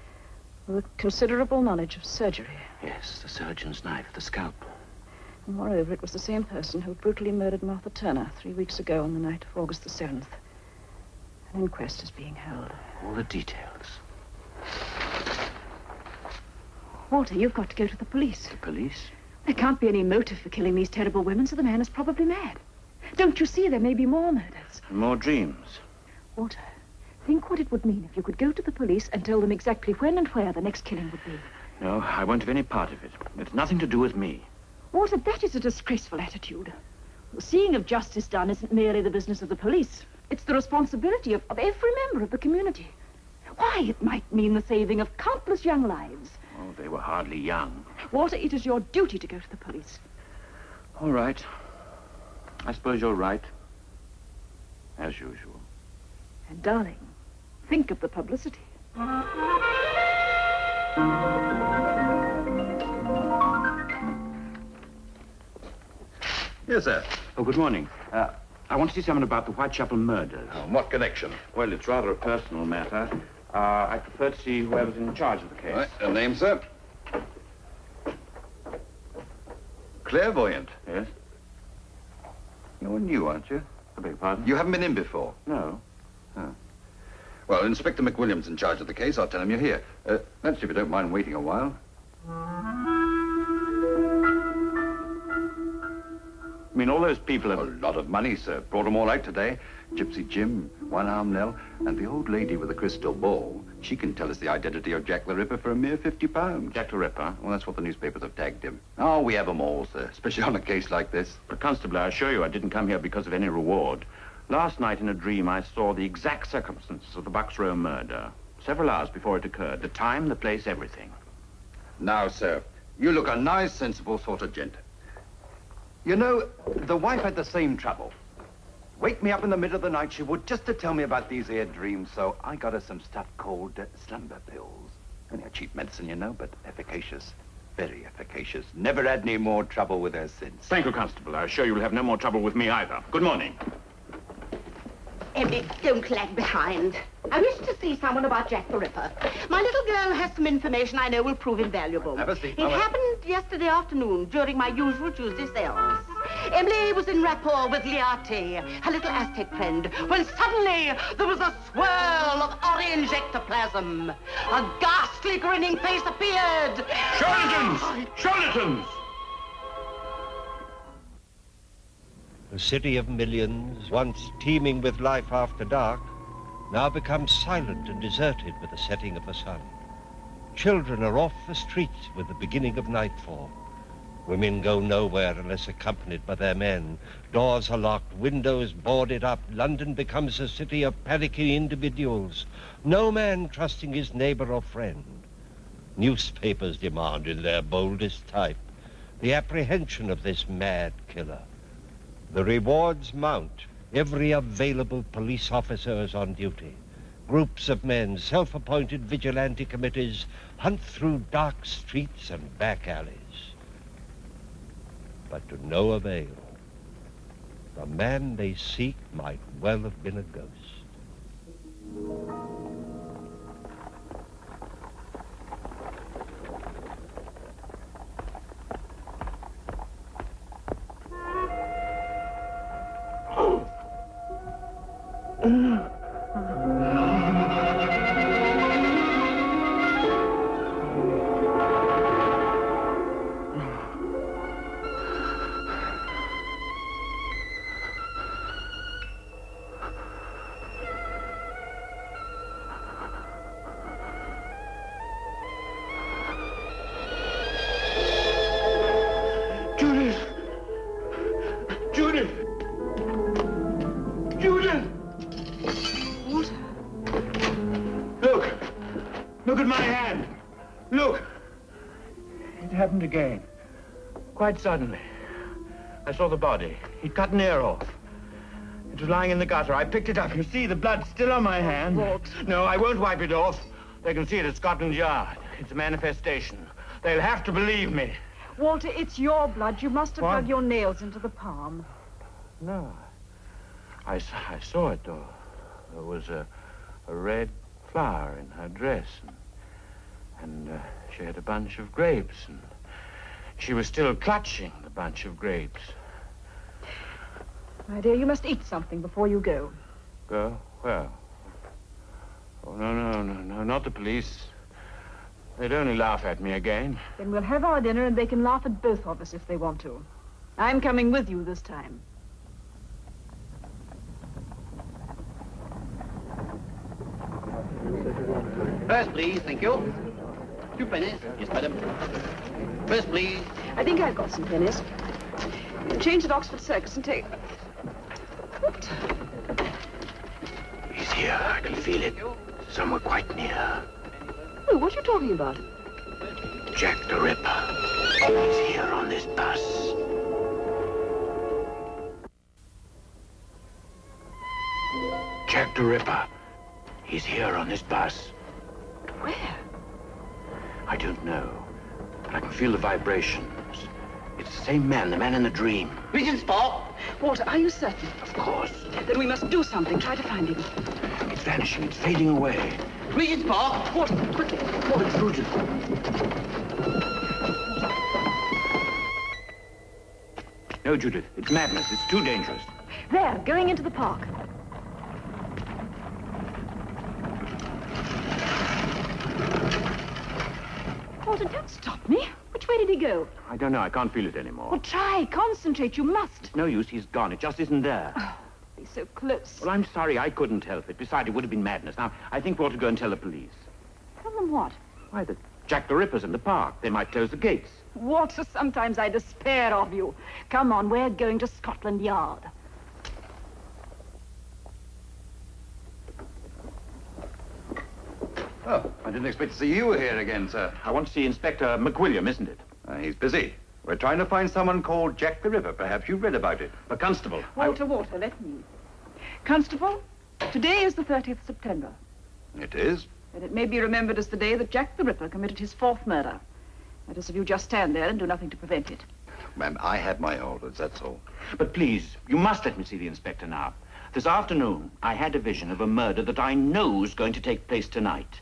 with considerable knowledge of surgery. Yes, the surgeon's knife, the scalpel. And moreover, it was the same person who brutally murdered Martha Turner 3 weeks ago on the night of August the 7th. An inquest is being held. All the details. Walter, you've got to go to the police. The police? There can't be any motive for killing these terrible women, so the man is probably mad. Don't you see there may be more murders? More dreams. Walter, think what it would mean if you could go to the police and tell them exactly when and where the next killing would be. No, I won't have any part of it. It's nothing to do with me. Walter, that is a disgraceful attitude. The seeing of justice done isn't merely the business of the police. It's the responsibility of every member of the community. Why, it might mean the saving of countless young lives. Oh, they were hardly young. Walter, it is your duty to go to the police. All right. I suppose you're right. As usual. And, darling, think of the publicity. Yes, sir. Oh, good morning. I want to see someone about the Whitechapel murders. What connection? Well, it's rather a personal matter. I prefer to see whoever's in charge of the case. Right. Your name, sir? Clairvoyant? Yes. You're new, aren't you? I beg your pardon? You haven't been in before? No. Oh. Well, Inspector McWilliams in charge of the case. I'll tell him you're here. That's if you don't mind waiting a while. I mean, all those people have... A lot of money, sir. Brought them all out today. Gypsy Jim, One-Arm Nell, and the old lady with the crystal ball. She can tell us the identity of Jack the Ripper for a mere £50. Jack the Ripper? Well, that's what the newspapers have tagged him. Oh, we have them all, sir, especially on a case like this. But, Constable, I assure you I didn't come here because of any reward. Last night in a dream, I saw the exact circumstances of the Bucks Row murder. Several hours before it occurred. The time, the place, everything. Now, sir, you look a nice, sensible sort of gent. You know, the wife had the same trouble. Wake me up in the middle of the night, she would, just to tell me about these here dreams, so I got her some stuff called slumber pills. Only a cheap medicine, you know, but efficacious. Very efficacious. Never had any more trouble with her since. Thank you, Constable. I assure you will have no more trouble with me either. Good morning. Emily, don't lag behind. I wish to see someone about Jack the Ripper. My little girl has some information I know will prove invaluable. Have a seat. It happened yesterday afternoon during my usual Tuesday seance. Emily was in rapport with Liate, her little Aztec friend, when suddenly there was a swirl of orange ectoplasm. A ghastly grinning face appeared. Charlatans! Charlatans! The city of millions, once teeming with life after dark, now becomes silent and deserted with the setting of the sun. Children are off the streets with the beginning of nightfall. Women go nowhere unless accompanied by their men. Doors are locked, windows boarded up. London becomes a city of panicking individuals, no man trusting his neighbor or friend. Newspapers demand in their boldest type the apprehension of this mad killer. The rewards mount. Every available police officer is on duty. Groups of men, self-appointed vigilante committees, hunt through dark streets and back alleys. But to no avail. The man they seek might well have been a ghost. Again. Quite suddenly. I saw the body. He'd cut an ear off. It was lying in the gutter. I picked it up. You see, the blood's still on my hand. Walt. No, I won't wipe it off. They can see it at Scotland Yard. It's a manifestation. They'll have to believe me. Walter, it's your blood. You must have dug your nails into the palm. No. I saw it, though. There was a red flower in her dress. And she had a bunch of grapes. And she was still clutching the bunch of grapes. My dear, you must eat something before you go. Go? Where? Oh, no, not the police. They'd only laugh at me again. Then we'll have our dinner and they can laugh at both of us if they want to. I'm coming with you this time. First, please, thank you. 2 pennies. Yes, madam. First, please. I think I've got some pennies. Change at Oxford Circus and take... What? He's here. I can feel it. Somewhere quite near. Oh, what are you talking about? Jack the Ripper. He's here on this bus. Jack the Ripper. He's here on this bus. Where? I don't know, but I can feel the vibrations. It's the same man, the man in the dream. Regent Spock! Walter, are you certain? Of course. Then we must do something. Try to find him. It's vanishing. It's fading away. Regent Spock! Walter, quickly. Walter, Trujan. No, Judith. It's madness. It's too dangerous. There, going into the park. Walter, don't stop me. Which way did he go? I don't know. I can't feel it anymore. Well, try. Concentrate. You must. It's no use. He's gone. It just isn't there. Oh, me so close. Well, I'm sorry I couldn't help it. Besides, it would have been madness. Now, I think we ought to go and tell the police. Tell them what? Why, that Jack the Ripper's in the park. They might close the gates. Walter, sometimes I despair of you. Come on, we're going to Scotland Yard. Oh, I didn't expect to see you here again, sir. I want to see Inspector McWilliam, isn't it? He's busy. We're trying to find someone called Jack the Ripper. Perhaps you've read about it. A constable. Walter, let me. Constable, today is the 30th September. It is? And it may be remembered as the day that Jack the Ripper committed his 4th murder. That is, if you just stand there and do nothing to prevent it. Ma'am, I have my orders, that's all. But please, you must let me see the inspector now. This afternoon, I had a vision of a murder that I know is going to take place tonight.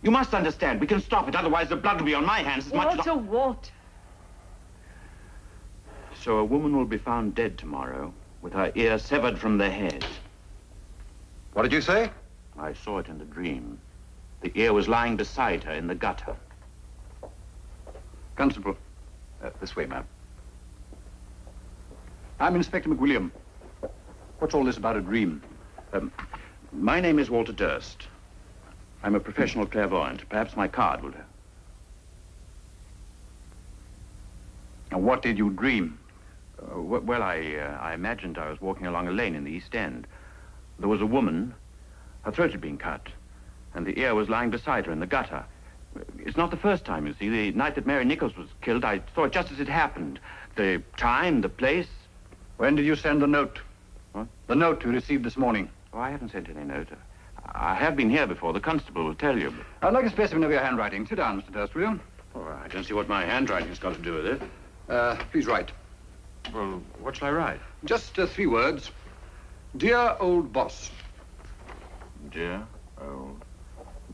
You must understand, we can stop it, otherwise the blood will be on my hands as much as... Walter. So a woman will be found dead tomorrow, with her ear severed from the head. What did you say? I saw it in the dream. The ear was lying beside her in the gutter. Constable, this way, ma'am. I'm Inspector McWilliam. What's all this about a dream? My name is Walter Durst. I'm a professional clairvoyant. Perhaps my card will do. And what did you dream? Well, I imagined I was walking along a lane in the East End. There was a woman, her throat had been cut, and the ear was lying beside her in the gutter. It's not the first time, you see. The night that Mary Nichols was killed, I saw it just as it happened. The time, the place. When did you send the note? What? The note you received this morning. Oh, I haven't sent any note. I have been here before. The constable will tell you. I'd like a specimen of your handwriting. Sit down, Mr. Durst, will you? Oh, I don't see what my handwriting's got to do with it. Please write. Well, what shall I write? Just 3 words. Dear old boss. Dear old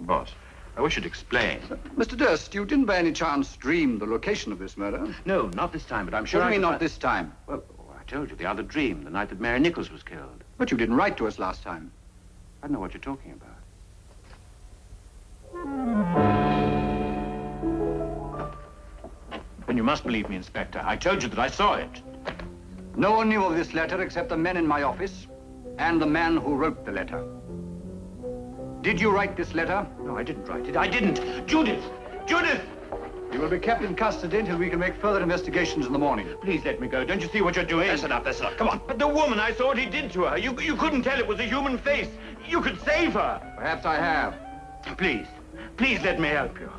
boss. I wish you'd explain. Mr. Durst, you didn't by any chance dream the location of this murder? No, not this time, but I'm sure What do you I mean, could not this time? Well, I told you, the other dream, the night that Mary Nichols was killed. But you didn't write to us last time. I don't know what you're talking about. Then you must believe me, Inspector. I told you that I saw it. No one knew of this letter except the men in my office and the man who wrote the letter. Did you write this letter? No, I didn't write it. I didn't. Judith! Judith! You will be kept in custody until we can make further investigations in the morning. Please let me go. Don't you see what you're doing? Listen up. Come on. But the woman, I saw what he did to her. You couldn't tell it was a human face. You could save her. Perhaps I have. Please. Please let me help you.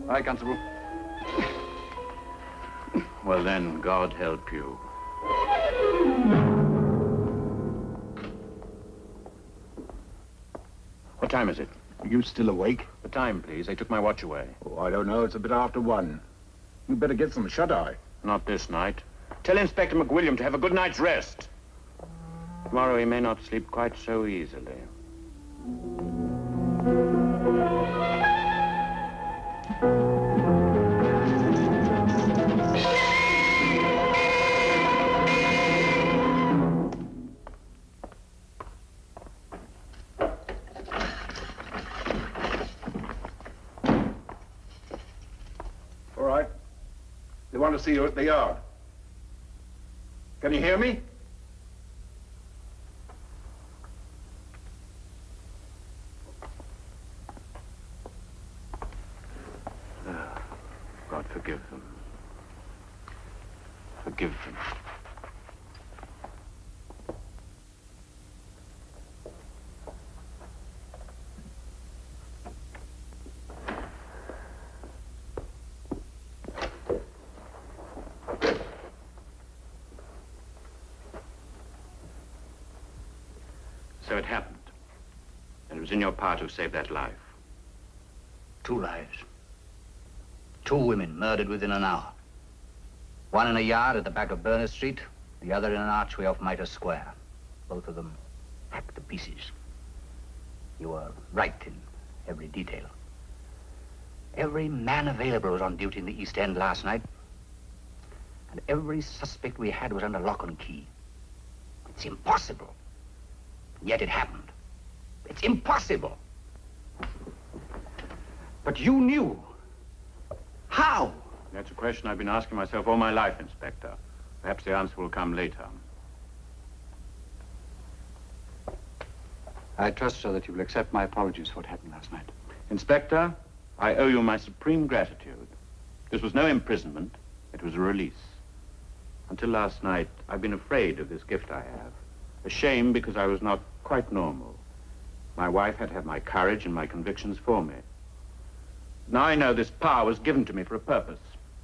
All right, Constable. Well, then, God help you. What time is it? Are you still awake? The time, please. They took my watch away. Oh, I don't know. It's a bit after 1. You better get some shut-eye. Not this night. Tell Inspector McWilliam to have a good night's rest. Tomorrow he may not sleep quite so easily. All right. They want to see you at the yard. Can you hear me? God forgive them. Forgive them. So it happened. And it was in your power to save that life. 2 lives. 2 women murdered within an hour. One in a yard at the back of Berners Street, the other in an archway off Mitre Square. Both of them hacked to pieces. You were right in every detail. Every man available was on duty in the East End last night. And every suspect we had was under lock and key. It's impossible. Yet it happened. It's impossible. But you knew. How? That's a question I've been asking myself all my life, Inspector. Perhaps the answer will come later. I trust, sir, that you will accept my apologies for what happened last night. Inspector, I owe you my supreme gratitude. This was no imprisonment. It was a release. Until last night, I've been afraid of this gift I have. Ashamed because I was not quite normal. My wife had to have my courage and my convictions for me. Now I know this power was given to me for a purpose.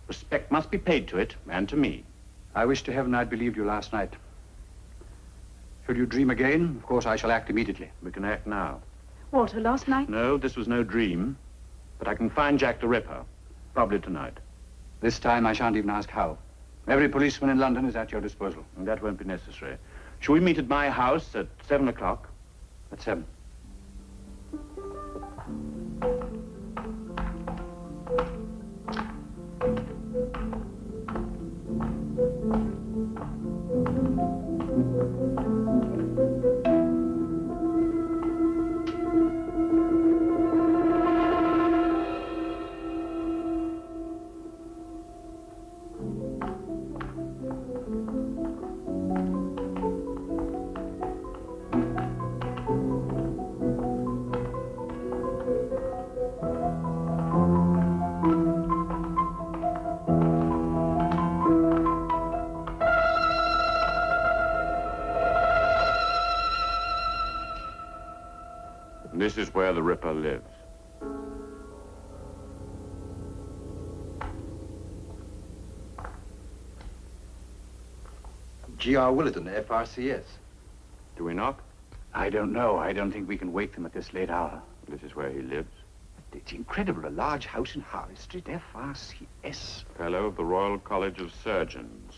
Respect must be paid to it, and to me. I wish to heaven I'd believed you last night. Should you dream again, of course I shall act immediately. We can act now. Walter, last night? No, this was no dream. But I can find Jack the Ripper. Probably tonight. This time I shan't even ask how. Every policeman in London is at your disposal. And that won't be necessary. Shall we meet at my house at 7 o'clock? At 7. This is where the Ripper lives. G.R. Willerton, FRCS. Do we knock? I don't know. I don't think we can wake them at this late hour. This is where he lives. It's incredible. A large house in Harley Street, FRCS. Fellow of the Royal College of Surgeons.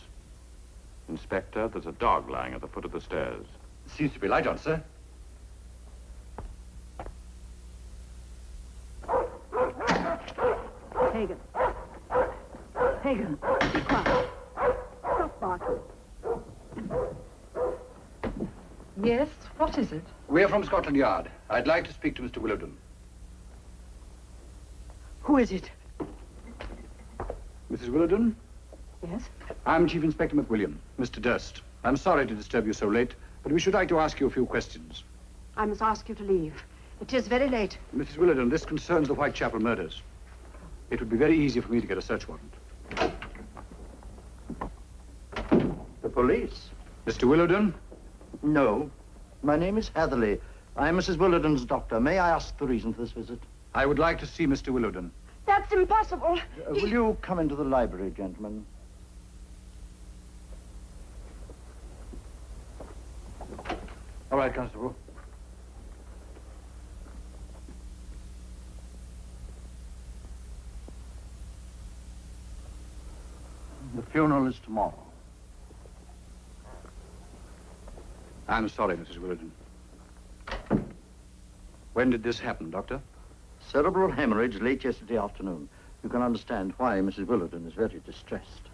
Inspector, there's a dog lying at the foot of the stairs. Seems to be light on, sir. Hagen. Hagen, be quiet. Stop barking. Yes? What is it? We're from Scotland Yard. I'd like to speak to Mr. Willerton. Who is it? Mrs. Willerton? Yes? I'm Chief Inspector McWilliam, Mr. Durst. I'm sorry to disturb you so late, but we should like to ask you a few questions. I must ask you to leave. It is very late. Mrs. Willerton, this concerns the Whitechapel murders. It would be very easy for me to get a search warrant. The police? Mr. Willerton? No. My name is Hatherley. I'm Mrs. Willerton's doctor. May I ask the reason for this visit? I would like to see Mr. Willerton. That's impossible. Will you come into the library, gentlemen? All right, Constable. The funeral is tomorrow. I'm sorry, Mrs. Willerton. When did this happen, Doctor? Cerebral hemorrhage late yesterday afternoon. You can understand why Mrs. Willerton is very distressed.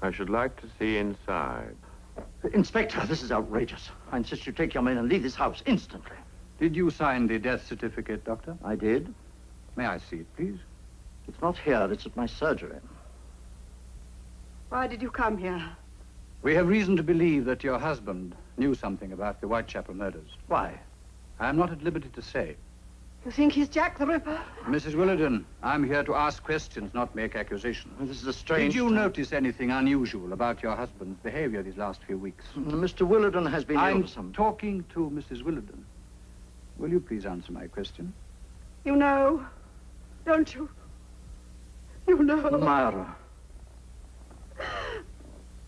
I should like to see inside. Inspector, this is outrageous. I insist you take your men and leave this house instantly. Did you sign the death certificate, Doctor? I did. May I see it, please? It's not here. It's at my surgery. Why did you come here? We have reason to believe that your husband knew something about the Whitechapel murders. Why? I am not at liberty to say. You think he's Jack the Ripper? Mrs. Willerton, I'm here to ask questions, not make accusations. Well, this is a strange... Did you notice anything unusual about your husband's behavior these last few weeks? Mr. Willerton has been I'm ill for some... talking to Mrs. Willerton. Will you please answer my question? You know, don't you? You know. Myra.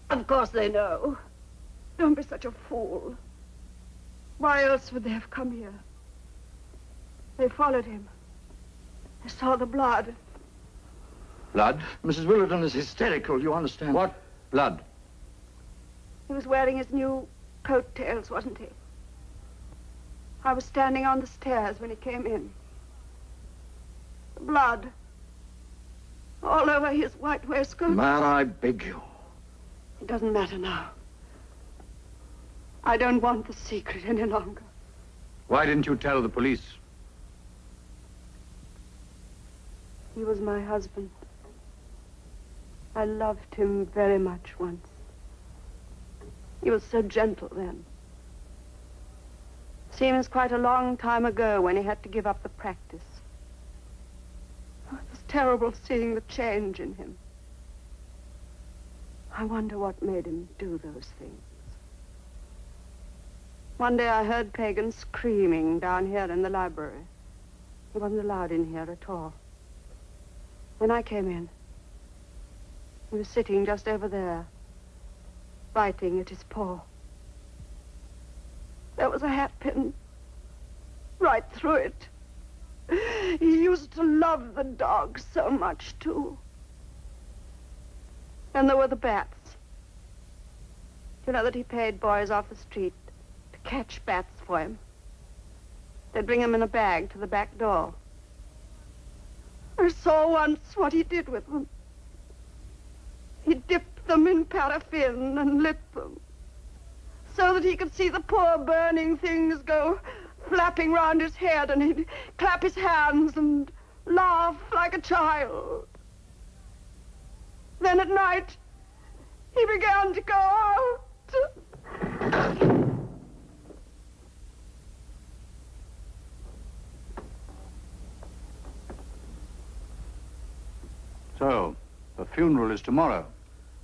Of course they know. Don't be such a fool. Why else would they have come here? They followed him. They saw the blood. Blood? Mrs. Willerton is hysterical, you understand? What blood? He was wearing his new coattails, wasn't he? I was standing on the stairs when he came in. The blood. All over his white waistcoat. Myra, I beg you. It doesn't matter now. I don't want the secret any longer. Why didn't you tell the police? He was my husband. I loved him very much once. He was so gentle then. Seems quite a long time ago when he had to give up the practice. It was terrible seeing the change in him. I wonder what made him do those things. One day I heard Pagan screaming down here in the library. He wasn't allowed in here at all. When I came in, he was sitting just over there, biting at his paw. There was a hatpin right through it. He used to love the dog so much, too. And there were the bats. You know that he paid boys off the street to catch bats for him. They'd bring them in a bag to the back door. I saw once what he did with them. He dipped them in paraffin and lit them so that he could see the poor burning things go flapping round his head, and he'd clap his hands and laugh like a child. Then at night, he began to go out. So, the funeral is tomorrow?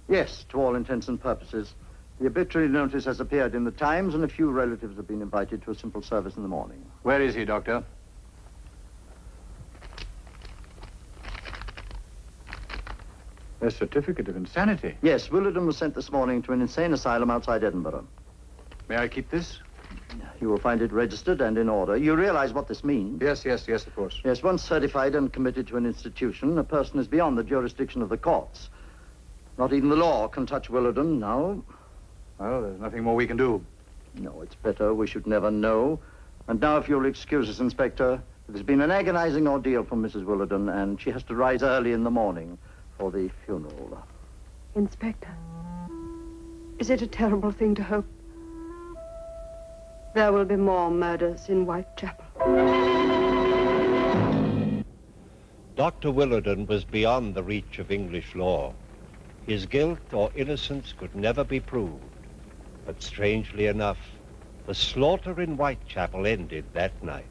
Yes, to all intents and purposes. The obituary notice has appeared in the Times, and a few relatives have been invited to a simple service in the morning. Where is he, Doctor? A certificate of insanity? Yes, Willardon was sent this morning to an insane asylum outside Edinburgh. May I keep this? You will find it registered and in order. You realize what this means? Yes, of course. Yes, once certified and committed to an institution, a person is beyond the jurisdiction of the courts. Not even the law can touch Willardon now. Well, there's nothing more we can do. No, it's better. We should never know. And now, if you'll excuse us, Inspector, it has been an agonizing ordeal for Mrs. Willardon, and she has to rise early in the morning for the funeral. Inspector, is it a terrible thing to hope there will be more murders in Whitechapel? Dr. Willardon was beyond the reach of English law. His guilt or innocence could never be proved. But strangely enough, the slaughter in Whitechapel ended that night.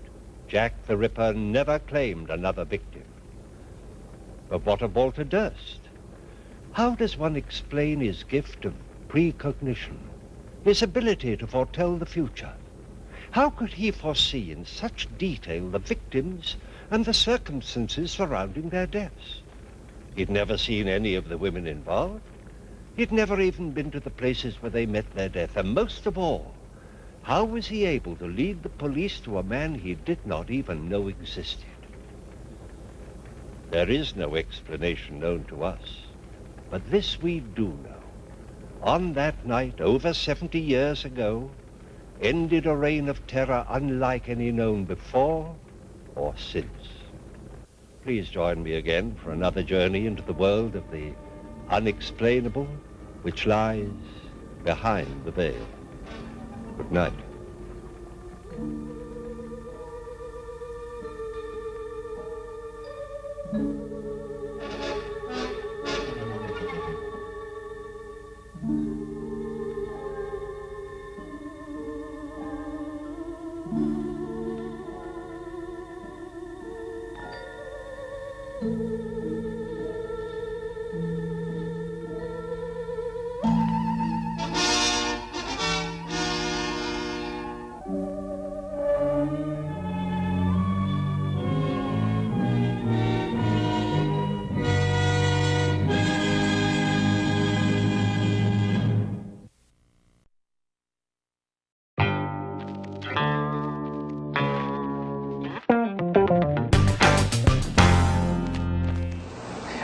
Jack the Ripper never claimed another victim. But what of Walter Durst? How does one explain his gift of precognition, his ability to foretell the future? How could he foresee in such detail the victims and the circumstances surrounding their deaths? He'd never seen any of the women involved. He'd never even been to the places where they met their death. And most of all, how was he able to lead the police to a man he did not even know existed? There is no explanation known to us, but this we do know. On that night, over 70 years ago, ended a reign of terror unlike any known before or since. Please join me again for another journey into the world of the unexplainable, which lies behind the veil. Good night.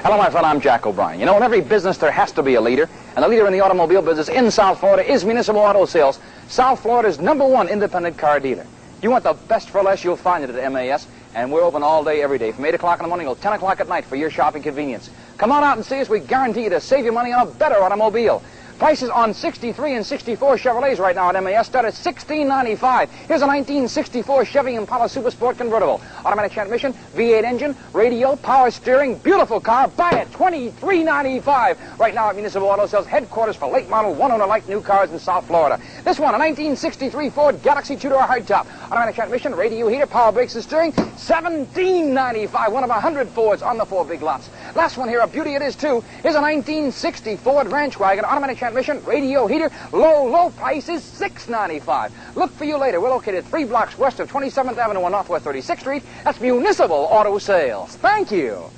Hello, my friend, I'm Jack O'Brien. You know, in every business there has to be a leader, and the leader in the automobile business in South Florida is Municipal Auto Sales, South Florida's #1 independent car dealer. You want the best for less, you'll find it at MAS, and we're open all day, every day, from 8 o'clock in the morning till 10 o'clock at night for your shopping convenience. Come on out and see us. We guarantee you to save you money on a better automobile. Prices on 63 and 64 Chevrolets right now at MAS start at $16.95. Here's a 1964 Chevy Impala Super Sport convertible. Automatic transmission, V8 engine, radio, power steering, beautiful car. Buy it, $23.95. Right now at Municipal Auto Sales, headquarters for late model, one-owner-like new cars in South Florida. This one, a 1963 Ford Galaxy two-door hardtop. Automatic transmission, radio heater, power brakes and steering, $17.95. One of 100 Fords on the 4 big lots. Last one here, a beauty it is too. Here's a 1960 Ford Ranch Wagon, automatic transmission, radio heater, low price is $6.95. Look for you later. We're located 3 blocks west of 27th Avenue on Northwest 36th Street. That's Municipal Auto Sales. Thank you.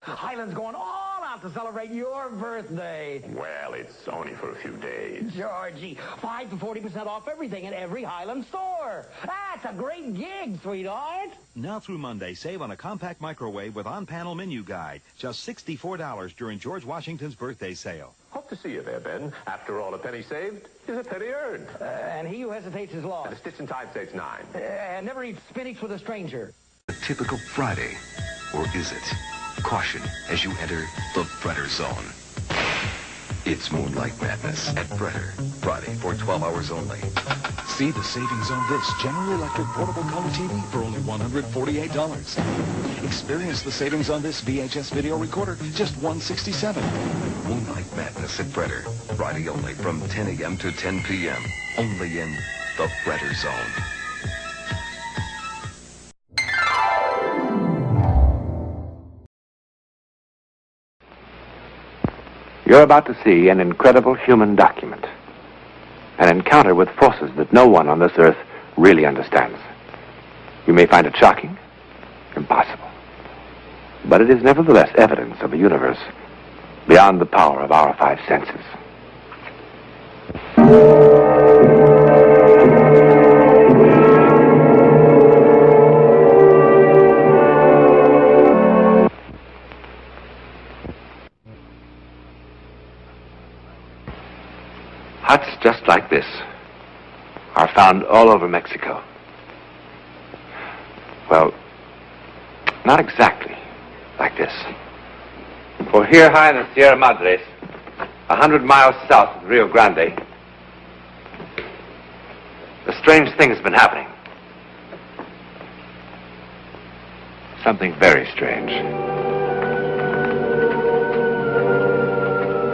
Highland's going all out to celebrate your birthday. Well, it's only for a few days. Georgie, 5 to 40% off everything in every Highland store. That's a great gig, sweetheart. Now through Monday, save on a compact microwave with on-panel menu guide. Just $64 during George Washington's birthday sale. Hope to see you there, Ben. After all, a penny saved is a penny earned. And he who hesitates is lost. And a stitch in time saves 9. And never eat spinach with a stranger. A typical Friday, or is it? Caution as you enter the Fretter Zone. It's Moonlight Madness at Fretter. Friday for 12 hours only. See the savings on this General Electric portable color TV for only $148. Experience the savings on this VHS video recorder, just $167. Moonlight Madness at Fretter. Friday only from 10 a.m. to 10 p.m. Only in the Fretter Zone. You're about to see an incredible human document. An encounter with forces that no one on this earth really understands. You may find it shocking, impossible. But it is nevertheless evidence of a universe beyond the power of our 5 senses. Huts just like this are found all over Mexico. Well, not exactly like this. For here high in the Sierra Madres, 100 miles south of the Rio Grande, a strange thing has been happening. Something very strange.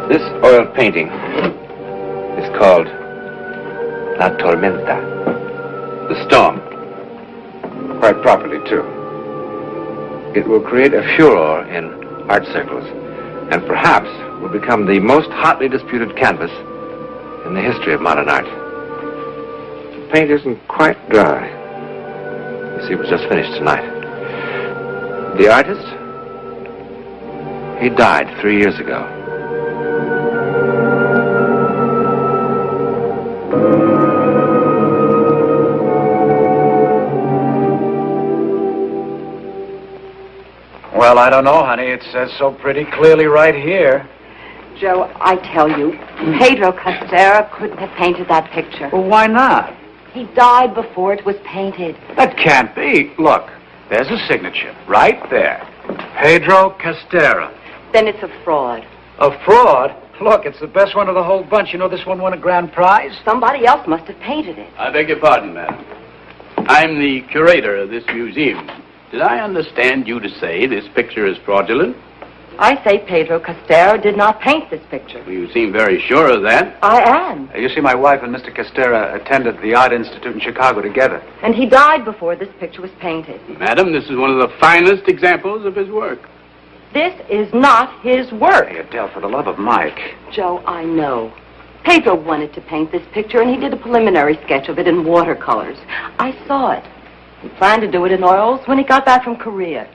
This oil painting is called La Tormenta, the storm. Quite properly, too. It will create a furor in art circles, and perhaps will become the most hotly disputed canvas in the history of modern art. The paint isn't quite dry. You see, it was just finished tonight. The artist? He died 3 years ago. Well, I don't know, honey. It says so pretty clearly right here. Joe, I tell you, Pedro Castera couldn't have painted that picture. Well, why not? He died before it was painted. That can't be. Look, there's a signature right there. Pedro Castera. Then it's a fraud. A fraud? Look, it's the best one of the whole bunch. You know this one won a grand prize? Somebody else must have painted it. I beg your pardon, madam. I'm the curator of this museum. Did I understand you to say this picture is fraudulent? I say Pedro Castera did not paint this picture. Well, you seem very sure of that. I am. You see, my wife and Mr. Castera attended the Art Institute in Chicago together. And he died before this picture was painted. Madam, this is one of the finest examples of his work. This is not his work. Hey, Adele, for the love of Mike. Joe, I know. Pedro wanted to paint this picture, and he did a preliminary sketch of it in watercolors. I saw it. He planned to do it in oils when he got back from Korea.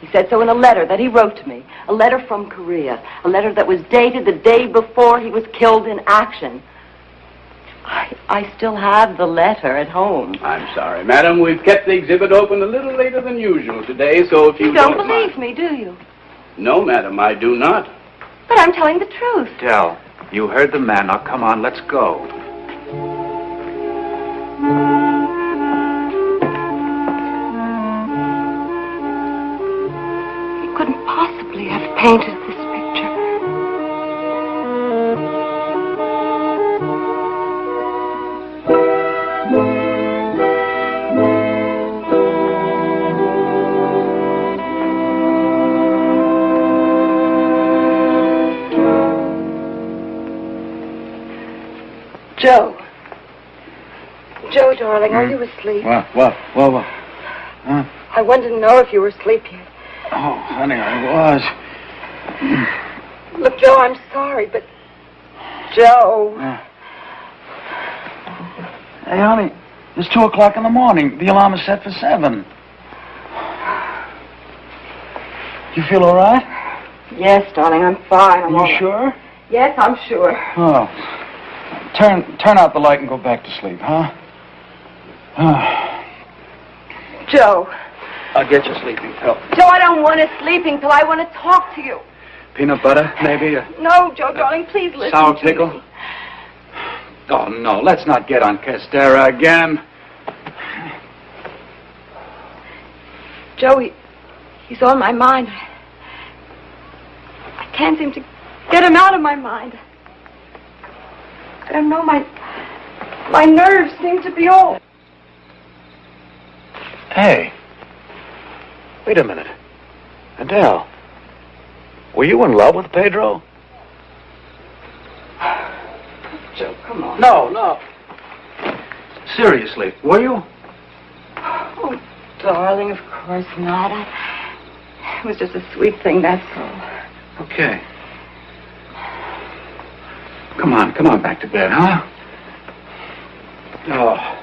He said so in a letter that he wrote to me. A letter from Korea. A letter that was dated the day before he was killed in action. I still have the letter at home. I'm sorry, madam. We've kept the exhibit open a little later than usual today, so if you don't believe me, do you? No, madam, I do not. But I'm telling the truth. Adele, you heard the man. Now, come on, let's go. Couldn't possibly have painted this picture. Joe. Joe, darling, are you asleep? What? Huh? I wanted to know if you were asleep yet. Oh, honey, I was. Look, Joe, I'm sorry, but... Joe. Hey, honey, it's 2 o'clock in the morning. The alarm is set for 7. You feel all right? Yes, darling, I'm fine. I'm all You right. sure? Yes, I'm sure. Oh. Turn out the light and go back to sleep, huh? Joe. I'll get you a sleeping pill. Joe, I don't want a sleeping pill. I want to talk to you. Peanut butter, maybe? No, Joe, darling, please listen Sour to pickle? me. Oh, no, let's not get on Castera again. Joe, he's on my mind. I can't seem to get him out of my mind. I don't know, my nerves seem to be all... Hey. Wait a minute. Adele, were you in love with Pedro? Joe, come on. No. Seriously, were you? Oh, darling, of course not. It was just a sweet thing, that's all. Okay. Come on back to bed, huh? Oh.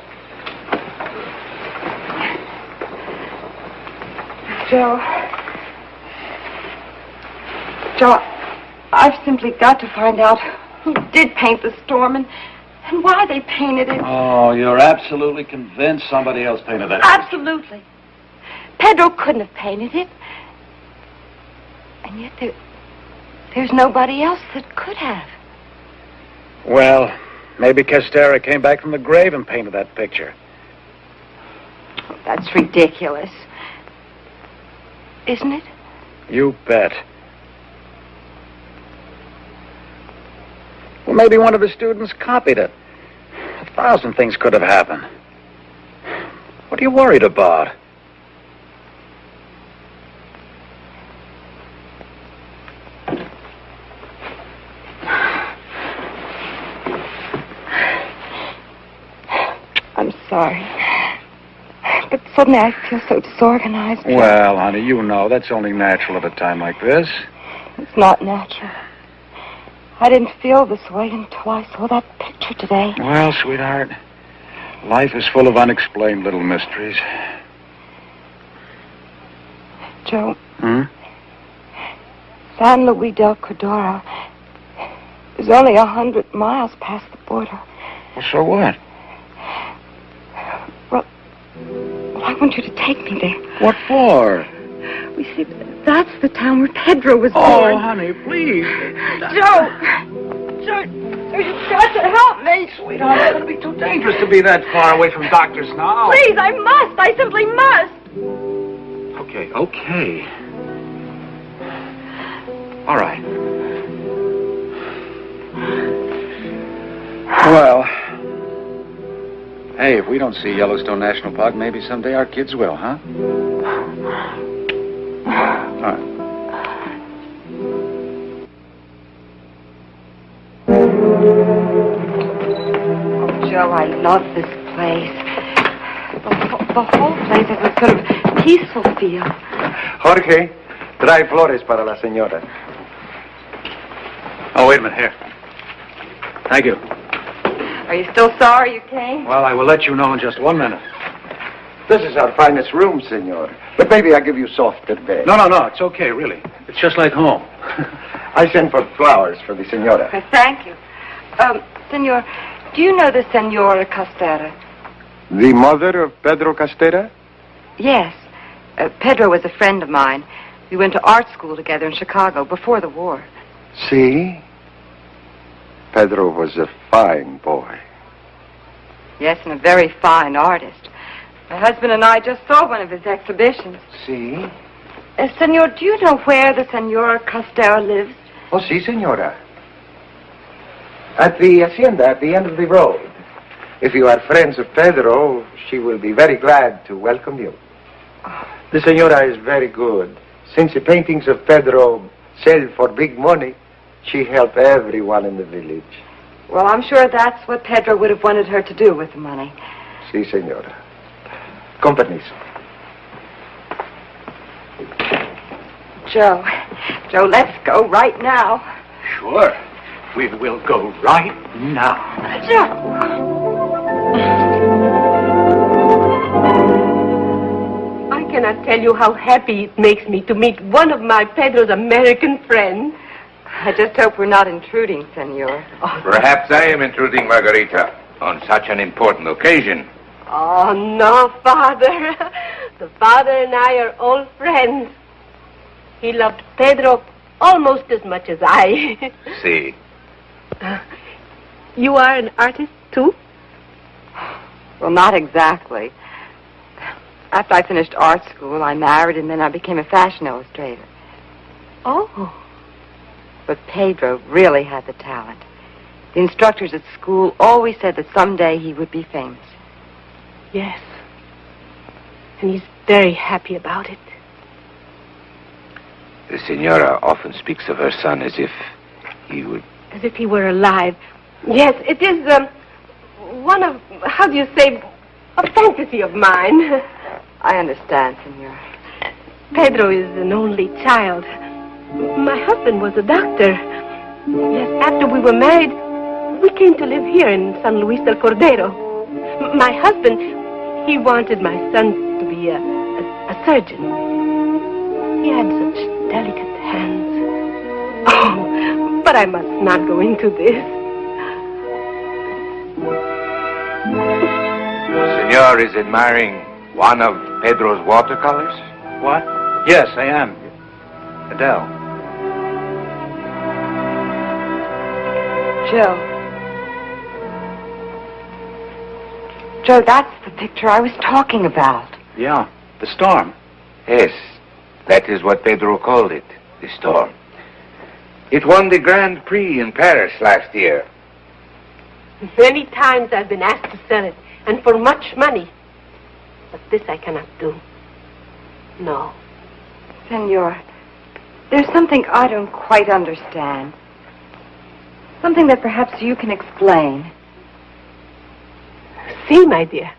Joe, I've simply got to find out who did paint the storm and why they painted it. Oh, you're absolutely convinced somebody else painted that? Absolutely. Pedro couldn't have painted it. And yet there's nobody else that could have. Well, maybe Castera came back from the grave and painted that picture. Oh, that's ridiculous. Isn't it? You bet. Well, maybe one of the students copied it. 1,000 things could have happened. What are you worried about? I'm sorry. But suddenly I feel so disorganized. Well, honey, you know that's only natural at a time like this. It's not natural. I didn't feel this way until I saw that picture today. Well, sweetheart, life is full of unexplained little mysteries. Joe. San Luis del Cordero is only 100 miles past the border. Well, so what? Well, I want you to take me there. What for? We see, that's the town where Pedro was born. Oh, honey, please. Joe, you've got to help me. Sweetheart, it's going to be too dangerous to be that far away from doctors now. Please, I must. I simply must. Okay. All right. Well, hey, if we don't see Yellowstone National Park, maybe someday our kids will, huh? All right. Oh, Joe, I love this place. The whole place has a sort of peaceful feel. Jorge, trae flores para la señora. Oh, wait a minute, here. Thank you. Are you still sorry you came? Well, I will let you know in just 1 minute. This is our finest room, senor. But maybe I'll give you softer bed. No, it's okay, really. It's just like home. I sent for flowers for the senora. Thank you. Senor, do you know the Senora Castera? The mother of Pedro Castera? Yes. Pedro was a friend of mine. We went to art school together in Chicago before the war. See? Pedro was a fine boy. Yes, and a very fine artist. My husband and I just saw one of his exhibitions. See? Senor, do you know where the Senora Castera lives? Oh, si, senora. At the hacienda at the end of the road. If you are friends of Pedro, she will be very glad to welcome you. The senora is very good. Since the paintings of Pedro sell for big money, she helped everyone in the village. Well, I'm sure that's what Pedro would have wanted her to do with the money. Si, senora. Con permiso. Joe, let's go right now. Sure. We will go right now. I cannot tell you how happy it makes me to meet one of my Pedro's American friends. I just hope we're not intruding, senor. Perhaps I am intruding, Margarita, on such an important occasion. Oh, no, Father. The father and I are old friends. He loved Pedro almost as much as I. See. You are an artist, too? Well, not exactly. After I finished art school, I married, and then I became a fashion illustrator. Oh. But Pedro really had the talent. The instructors at school always said that someday he would be famous. Yes. And he's very happy about it. The senora often speaks of her son as if he would... As if he were alive. Yes, it is, one of, how do you say, a fantasy of mine. I understand, senor. Pedro is an only child. My husband was a doctor. Yes, after we were married, we came to live here in San Luis del Cordero. My husband, he wanted my son to be a surgeon. He had such delicate hands. Oh, but I must not go into this. Senor is admiring one of Pedro's watercolors? What? Yes, I am. Adele. Joe, that's the picture I was talking about. Yeah, the storm. Yes, that is what Pedro called it, the storm. It won the Grand Prix in Paris last year. Many times I've been asked to sell it, and for much money. But this I cannot do. No. Senor, there's something I don't quite understand. Something that perhaps you can explain. See, my dear.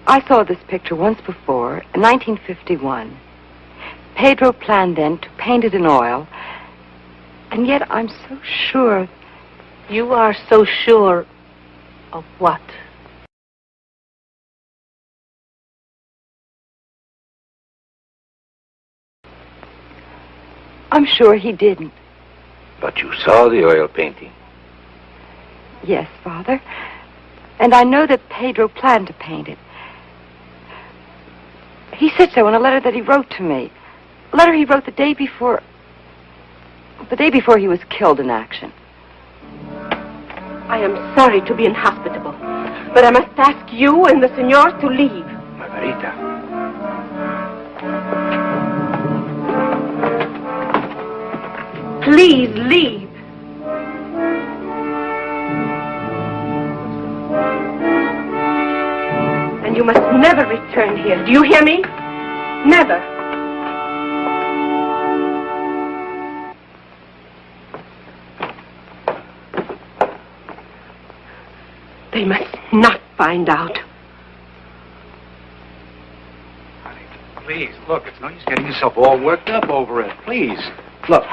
I saw this picture once before, in 1951. Pedro planned then to paint it in oil, and yet I'm so sure... You are so sure of what? I'm sure he didn't. But you saw the oil painting. Yes, Father. And I know that Pedro planned to paint it. He said so in a letter that he wrote to me. A letter he wrote the day before he was killed in action. I am sorry to be inhospitable, but I must ask you and the senor to leave. Margarita. Please leave. And you must never return here. Do you hear me? Never. They must not find out. Please, look, it's no use getting yourself all worked up over it. Please. Look.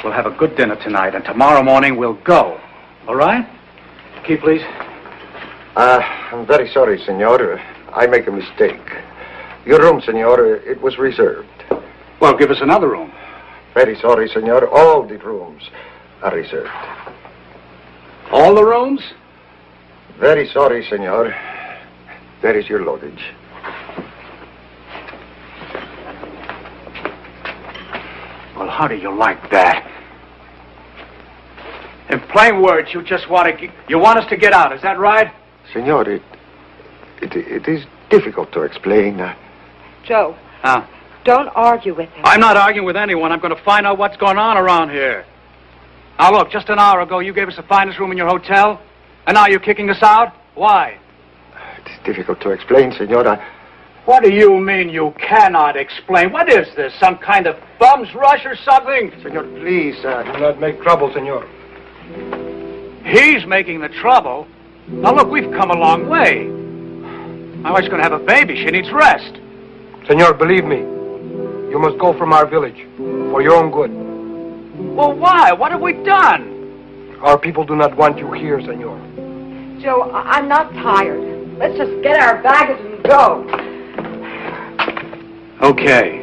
We'll have a good dinner tonight, and tomorrow morning we'll go. All right? Key, please. I'm very sorry, senor. I make a mistake. Your room, senor, it was reserved. Well, give us another room. Very sorry, senor. All the rooms are reserved. All the rooms? Very sorry, senor. There is your luggage. Well, how do you like that? In plain words, you just want us to get out, is that right? Senor, it is difficult to explain. Joe. Huh? Don't argue with him. I'm not arguing with anyone. I'm going to find out what's going on around here. Now, look, just an hour ago, you gave us the finest room in your hotel, and now you're kicking us out? Why? It's difficult to explain, senor. What do you mean you cannot explain? What is this, some kind of bum's rush or something? Senor, please, do not make trouble, senor. He's making the trouble. Now, look, we've come a long way. My wife's going to have a baby. She needs rest. Senor, believe me, you must go from our village for your own good. Well, why? What have we done? Our people do not want you here, senor. Joe, I'm not tired. Let's just get our baggage and go. Okay.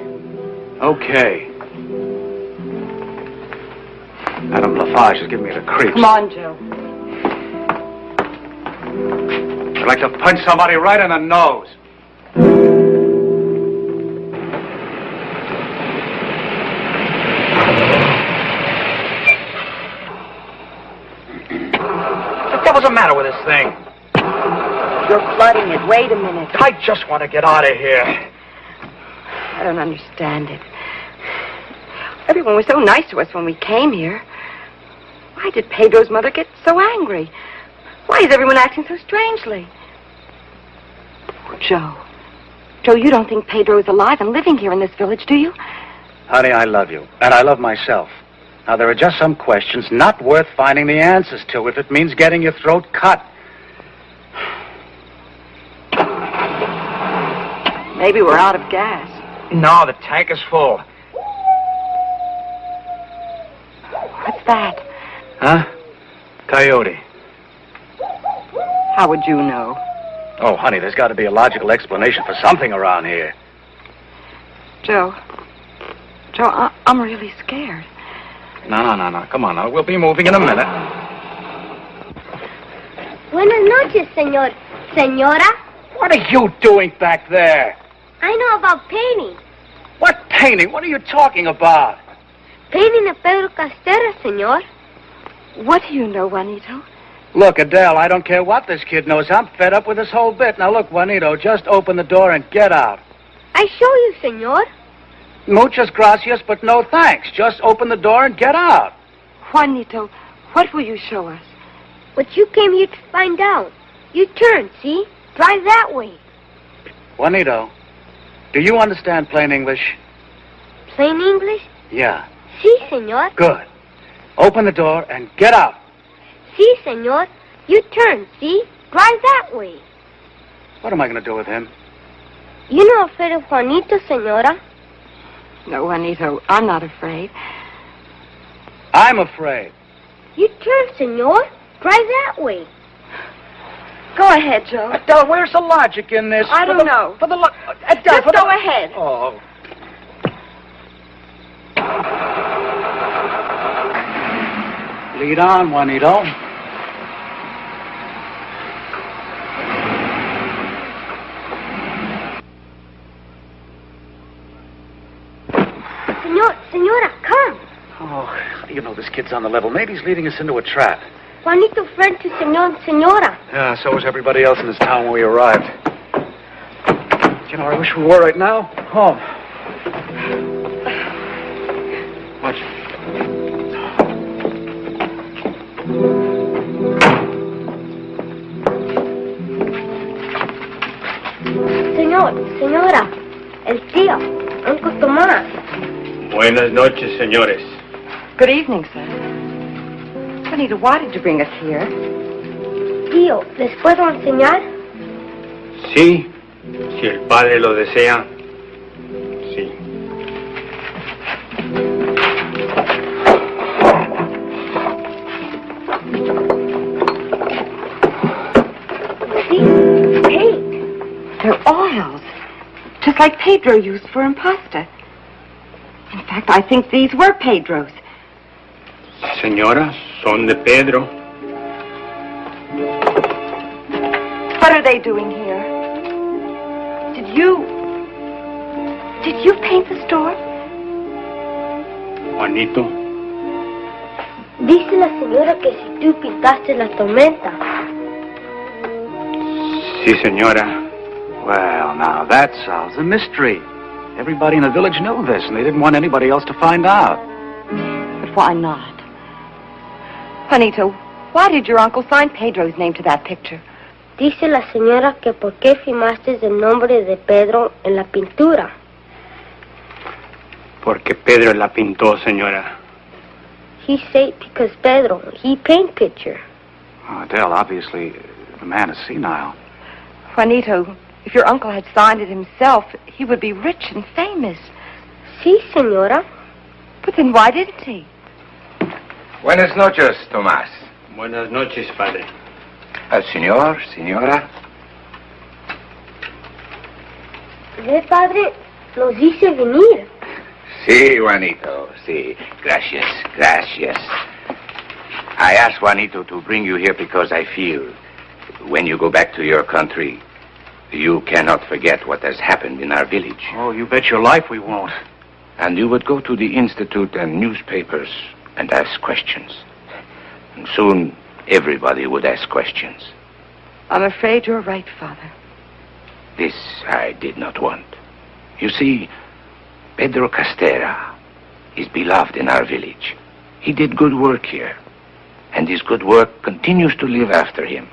Madame Lafarge is giving me the creeps. Come on, Joe. I'd like to punch somebody right in the nose. What the devil's the matter with this thing? You're flooding it. Wait a minute. I just want to get out of here. I don't understand it. Everyone was so nice to us when we came here. Why did Pedro's mother get so angry? Why is everyone acting so strangely? Oh, Joe, you don't think Pedro is alive and living here in this village, do you? Honey, I love you, and I love myself. Now, there are just some questions not worth finding the answers to if it means getting your throat cut. Maybe we're out of gas. No, the tank is full. What's that? Huh? Coyote. How would you know? Oh, honey, there's got to be a logical explanation for something around here. Joe, I'm really scared. No. Come on now. We'll be moving in a minute. Buenas noches, señor. Señora? What are you doing back there? I know about painting. What painting? What are you talking about? Painting of Pedro Castera, señor. What do you know, Juanito? Look, Adele, I don't care what this kid knows. I'm fed up with this whole bit. Now, look, Juanito, just open the door and get out. I show you, señor. Muchas gracias, but no thanks. Just open the door and get out. Juanito, what will you show us? What you came here to find out. You turn, see? Drive that way. Juanito, do you understand plain English? Plain English? Yeah. Sí, señor. Good. Open the door and get out. Sí, señor. You turn, see? Drive that way. What am I going to do with him? You know afraid of Juanito, señora? No, Juanito, I'm not afraid. I'm afraid. You turn, señor. Drive that way. Go ahead, Joe. Adele, where's the logic in this? I don't know. For the Adele, just go ahead. Oh. Lead on, Juanito. Señora, come. Oh, how do you know this kid's on the level? Maybe he's leading us into a trap. Juanito friend to señor and señora. Yeah, so was everybody else in this town when we arrived. You know, I wish we were right now home. Watch. Señora, el tío, Uncle Tomás. Buenas noches, señores. Good evening, sir. Juanito, why did you bring us here? Tío, ¿les puedo enseñar? Sí, si el padre lo desea. Sí. See, paint. They're oils, just like Pedro used for impasta. In fact, I think these were Pedro's. Señora, son de Pedro. What are they doing here? Did you paint the store? Juanito. Dice la señora que si tú pintaste la tormenta. Sí, señora. Well, now that solves a mystery. Everybody in the village knew this, and they didn't want anybody else to find out. But why not? Juanito, why did your uncle sign Pedro's name to that picture? Dice la señora que por qué firmaste el nombre de Pedro en la pintura. Porque Pedro la pintó, señora. He said because Pedro, he paint picture. Oh, Adele, obviously, the man is senile. Juanito, if your uncle had signed it himself, he would be rich and famous. Sí, señora. But then why didn't he? Buenas noches, Tomás. Buenas noches, padre. Señor, señora. Ve, padre, los hice venir. Sí, Juanito, sí. Gracias, gracias. I asked Juanito to bring you here because I feel when you go back to your country, you cannot forget what has happened in our village. Oh, you bet your life we won't. And you would go to the institute and newspapers and ask questions. And soon, everybody would ask questions. I'm afraid you're right, Father. This I did not want. You see, Pedro Castera is beloved in our village. He did good work here, and his good work continues to live after him.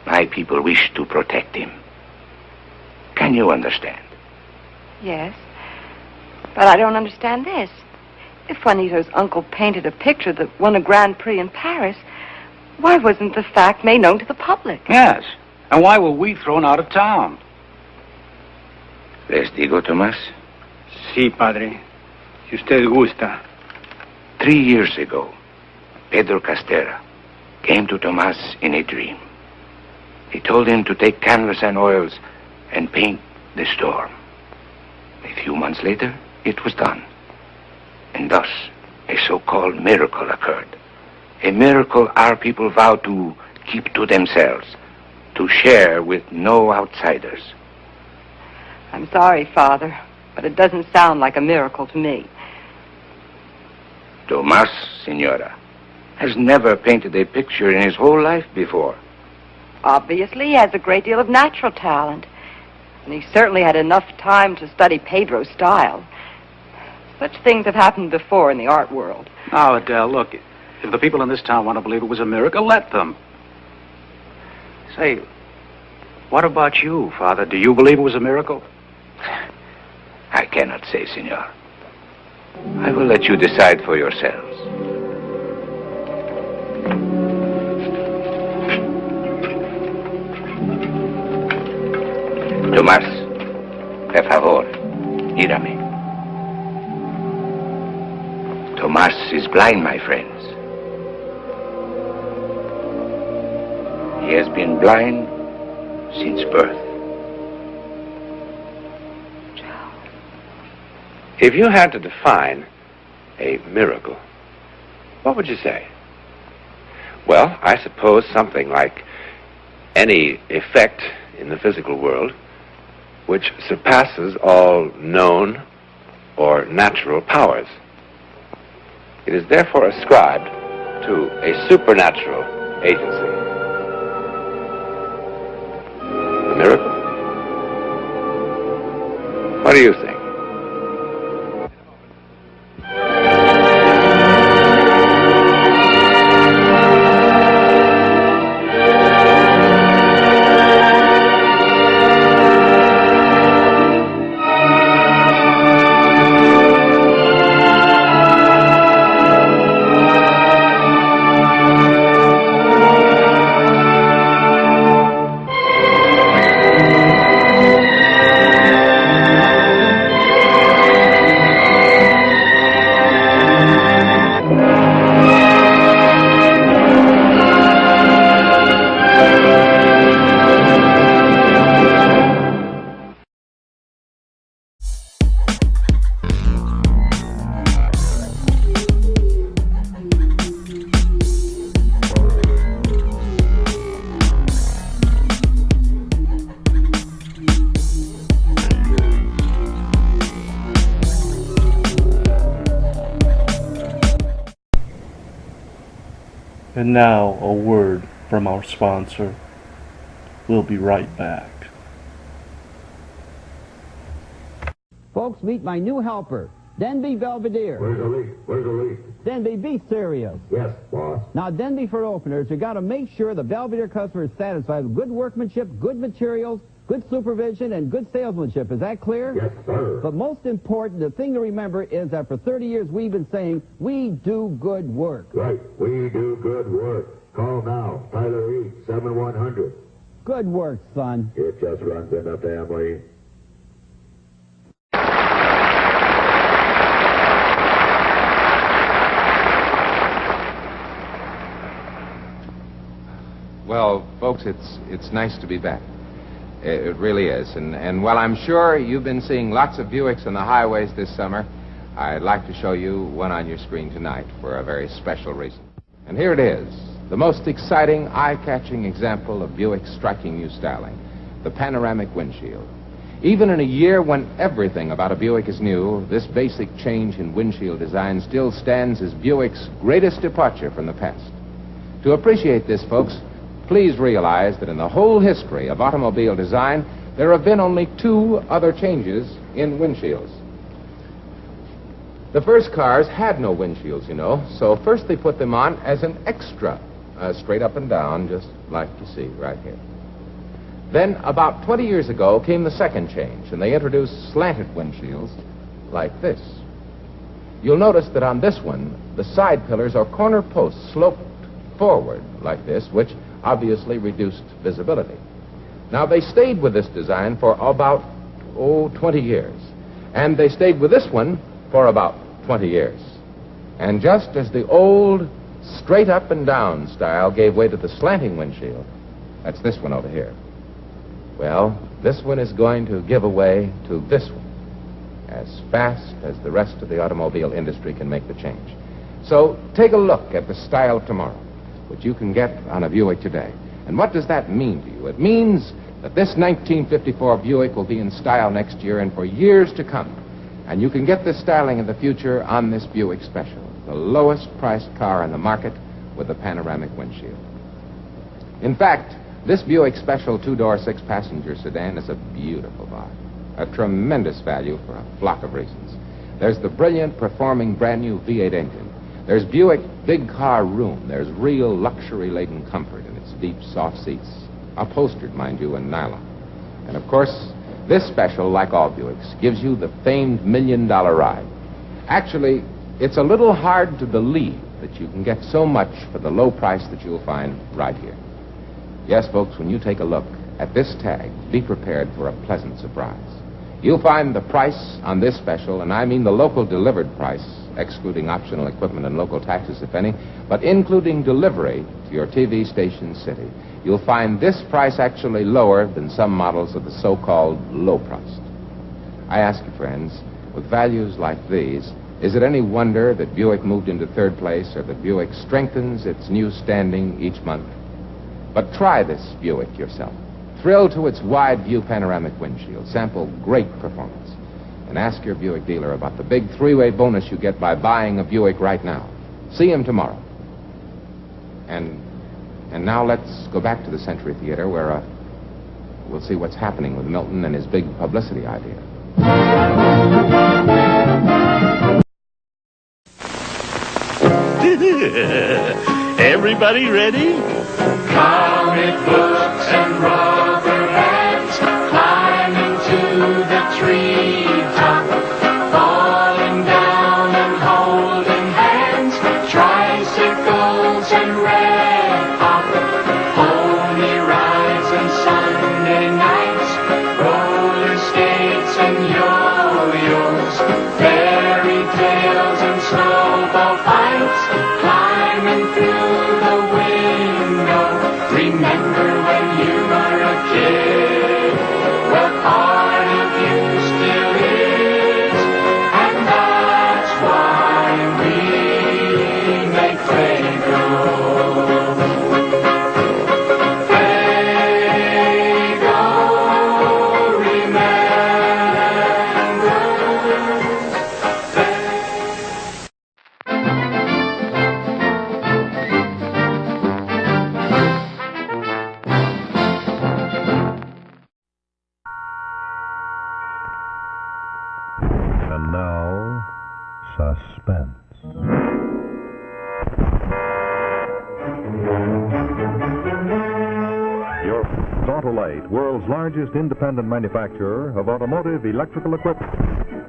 My people wish to protect him. Can you understand? Yes, but I don't understand this. If Juanito's uncle painted a picture that won a Grand Prix in Paris, why wasn't the fact made known to the public? Yes. And why were we thrown out of town? Les digo, Tomás? Sí, padre. Si usted gusta. 3 years ago, Pedro Castera came to Tomás in a dream. He told him to take canvas and oils and paint the storm. A few months later, it was done. And thus, a so-called miracle occurred. A miracle our people vowed to keep to themselves, to share with no outsiders. I'm sorry, Father, but it doesn't sound like a miracle to me. Tomás, Senora, has never painted a picture in his whole life before. Obviously, he has a great deal of natural talent. And he certainly had enough time to study Pedro's style. Such things have happened before in the art world. Now, Adele, look, if the people in this town want to believe it was a miracle, let them. Say, what about you, Father? Do you believe it was a miracle? I cannot say, Senor. I will let you decide for yourselves. Tomás, por favor, mírame. Tomás is blind, my friends. He has been blind since birth. If you had to define a miracle, what would you say? Well, I suppose something like any effect in the physical world which surpasses all known or natural powers. It is therefore ascribed to a supernatural agency. A miracle? What do you think? And now, a word from our sponsor. We'll be right back. Folks, meet my new helper, Denby Belvedere. Where's the leak? Where's the leak? Denby, be serious. Yes, boss. Now, Denby, for openers, you got to make sure the Belvedere customer is satisfied with good workmanship, good materials, good supervision, and good salesmanship. Is that clear? Yes, sir. But most important, the thing to remember is that for 30 years we've been saying, we do good work. Right. We do good work. Call now. Tyler Reed, 7100. Good work, son. It just runs in the family. Well, folks, it's nice to be back. It really is. And while I'm sure you've been seeing lots of Buicks on the highways this summer, I'd like to show you one on your screen tonight for a very special reason. And here it is, the most exciting, eye-catching example of Buick's striking new styling, the panoramic windshield. Even in a year when everything about a Buick is new, this basic change in windshield design still stands as Buick's greatest departure from the past. To appreciate this, folks, please realize that in the whole history of automobile design, there have been only 2 other changes in windshields. The first cars had no windshields, you know, so first they put them on as an extra, straight up and down, just like you see right here. Then, about 20 years ago, came the second change, and they introduced slanted windshields like this. You'll notice that on this one, the side pillars or corner posts sloped forward like this, which obviously reduced visibility. Now, they stayed with this design for about, 20 years. And they stayed with this one for about 20 years. And just as the old straight up and down style gave way to the slanting windshield, that's this one over here. Well, this one is going to give way to this one as fast as the rest of the automobile industry can make the change. So take a look at the style of tomorrow, which you can get on a Buick today. And what does that mean to you? It means that this 1954 Buick will be in style next year and for years to come. And you can get this styling in the future on this Buick Special, the lowest priced car on the market with a panoramic windshield. In fact, this Buick Special 2-door, 6-passenger sedan is a beautiful buy, a tremendous value for a flock of reasons. There's the brilliant, performing, brand-new V8 engine. There's Buick big car room. There's real luxury-laden comfort in its deep, soft seats, upholstered, mind you, in nylon. And, of course, this Special, like all Buicks, gives you the famed $1 million ride. Actually, it's a little hard to believe that you can get so much for the low price that you'll find right here. Yes, folks, when you take a look at this tag, be prepared for a pleasant surprise. You'll find the price on this Special, and I mean the local delivered price, excluding optional equipment and local taxes, if any, but including delivery to your TV station city. You'll find this price actually lower than some models of the so-called low priced. I ask you, friends, with values like these, is it any wonder that Buick moved into third place or that Buick strengthens its new standing each month? But try this Buick yourself. Thrill to its wide-view panoramic windshield. Sample great performance. And ask your Buick dealer about the big 3-way bonus you get by buying a Buick right now. See him tomorrow. And now let's go back to the Century Theater where we'll see what's happening with Milton and his big publicity idea. Everybody ready? Comic books and rubber bands, climb into the treetop, falling down and holding hands, tricycles and red pop, pony rides and Sunday nights, roller skates and yo-yos, fairy tales and snowball fights, climbing through the window. Remember when you were a kid? Well, part of you still is, and that's why we make Play-Doh. Play-Doh, And now, Suspense. Your Autolite, world's largest independent manufacturer of automotive electrical equipment.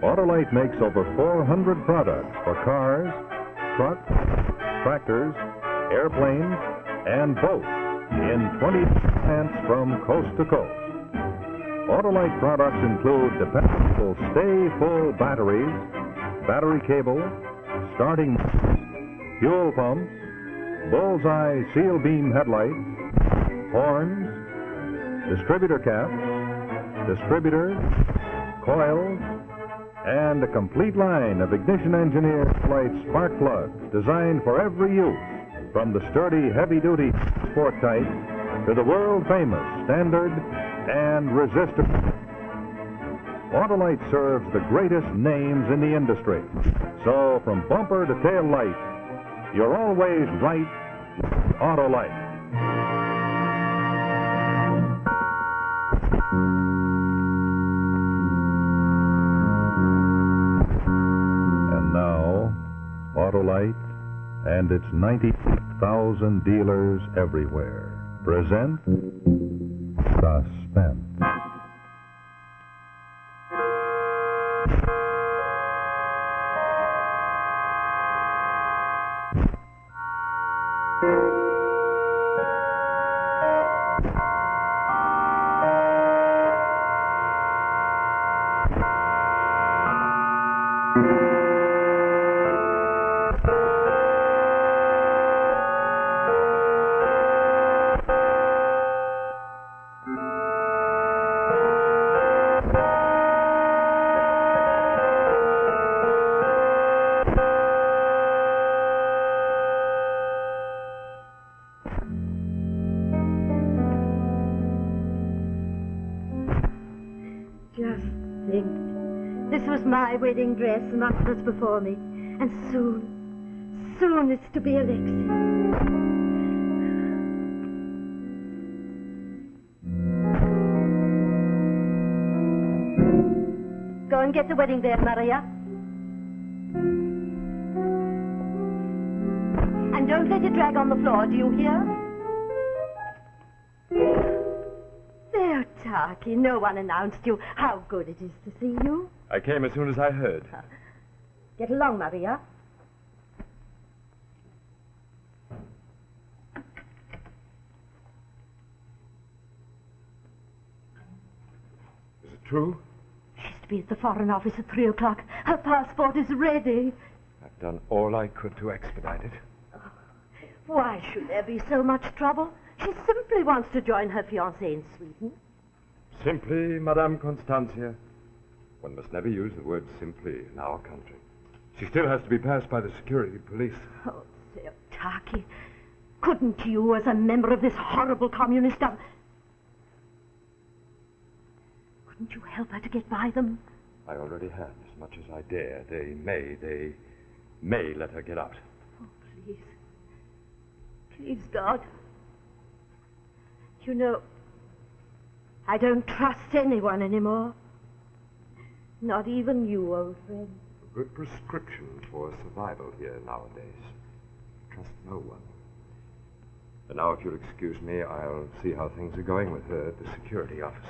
Autolite makes over 400 products for cars, trucks, tractors, airplanes, and both in 20 cents from coast to coast. Autolite products include dependable stay-full batteries, battery cable, starting fuel pumps, bullseye seal beam headlights, horns, distributor caps, distributors, coils, and a complete line of ignition-engineered light spark plugs designed for every use, from the sturdy, heavy-duty sport type to the world-famous standard and resistor. Autolite serves the greatest names in the industry. So from bumper to tail light, you're always right with Autolite. And now, Autolite and its 90,000 dealers everywhere present Suspense. Just think. This was my wedding dress, and that was before me. And soon it's to be Alexis. Go and get the wedding veil, Maria. And don't let it drag on the floor, do you hear? There, Taki, no one announced you. How good it is to see you. I came as soon as I heard. Get along, Maria. Is it true? She's to be at the Foreign Office at 3 o'clock. Her passport is ready. I've done all I could to expedite it. Why should there be so much trouble? She simply wants to join her fiancé in Sweden. Simply, Madame Constantia. One must never use the word simply in our country. She still has to be passed by the security police. Oh, Taki, couldn't you, as a member of this horrible communist government... Couldn't you help her to get by them? I already have, as much as I dare. They may let her get out. Oh, please. Please, God. You know, I don't trust anyone anymore. Not even you, old friend. A good prescription for survival here nowadays. Trust no one. And now, if you'll excuse me, I'll see how things are going with her at the security office.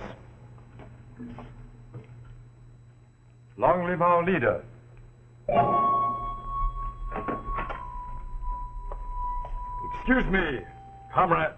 Long live our leader. Excuse me, comrade.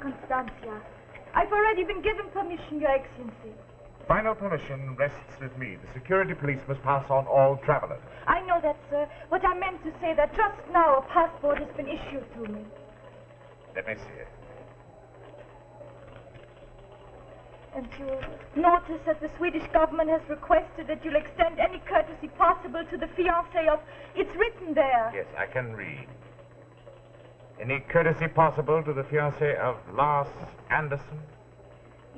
Constantia. I've already been given permission, Your Excellency. Final permission rests with me. The security police must pass on all travelers. I know that, sir. What I meant to say that just now a passport has been issued to me. Let me see it. And you'll notice that the Swedish government has requested that you'll extend any courtesy possible to the fiancé of... It's written there. Yes, I can read. Any courtesy possible to the fiancé of Lars Anderson?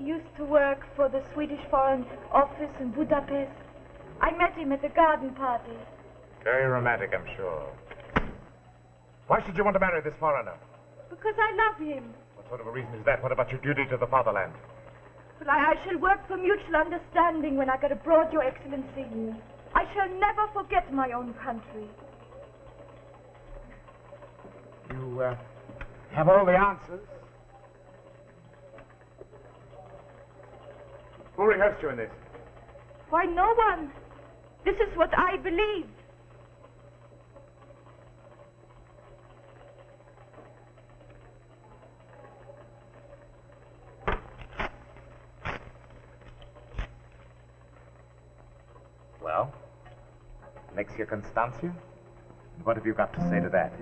He used to work for the Swedish Foreign Office in Budapest. I met him at the garden party. Very romantic, I'm sure. Why should you want to marry this foreigner? Because I love him. What sort of a reason is that? What about your duty to the fatherland? Well, I shall work for mutual understanding when I get abroad, Your Excellency. I shall never forget my own country. You, have all the answers? Who rehearsed you in this? Why, no one. This is what I believe. Well, Alexia Constantia, what have you got to say to that?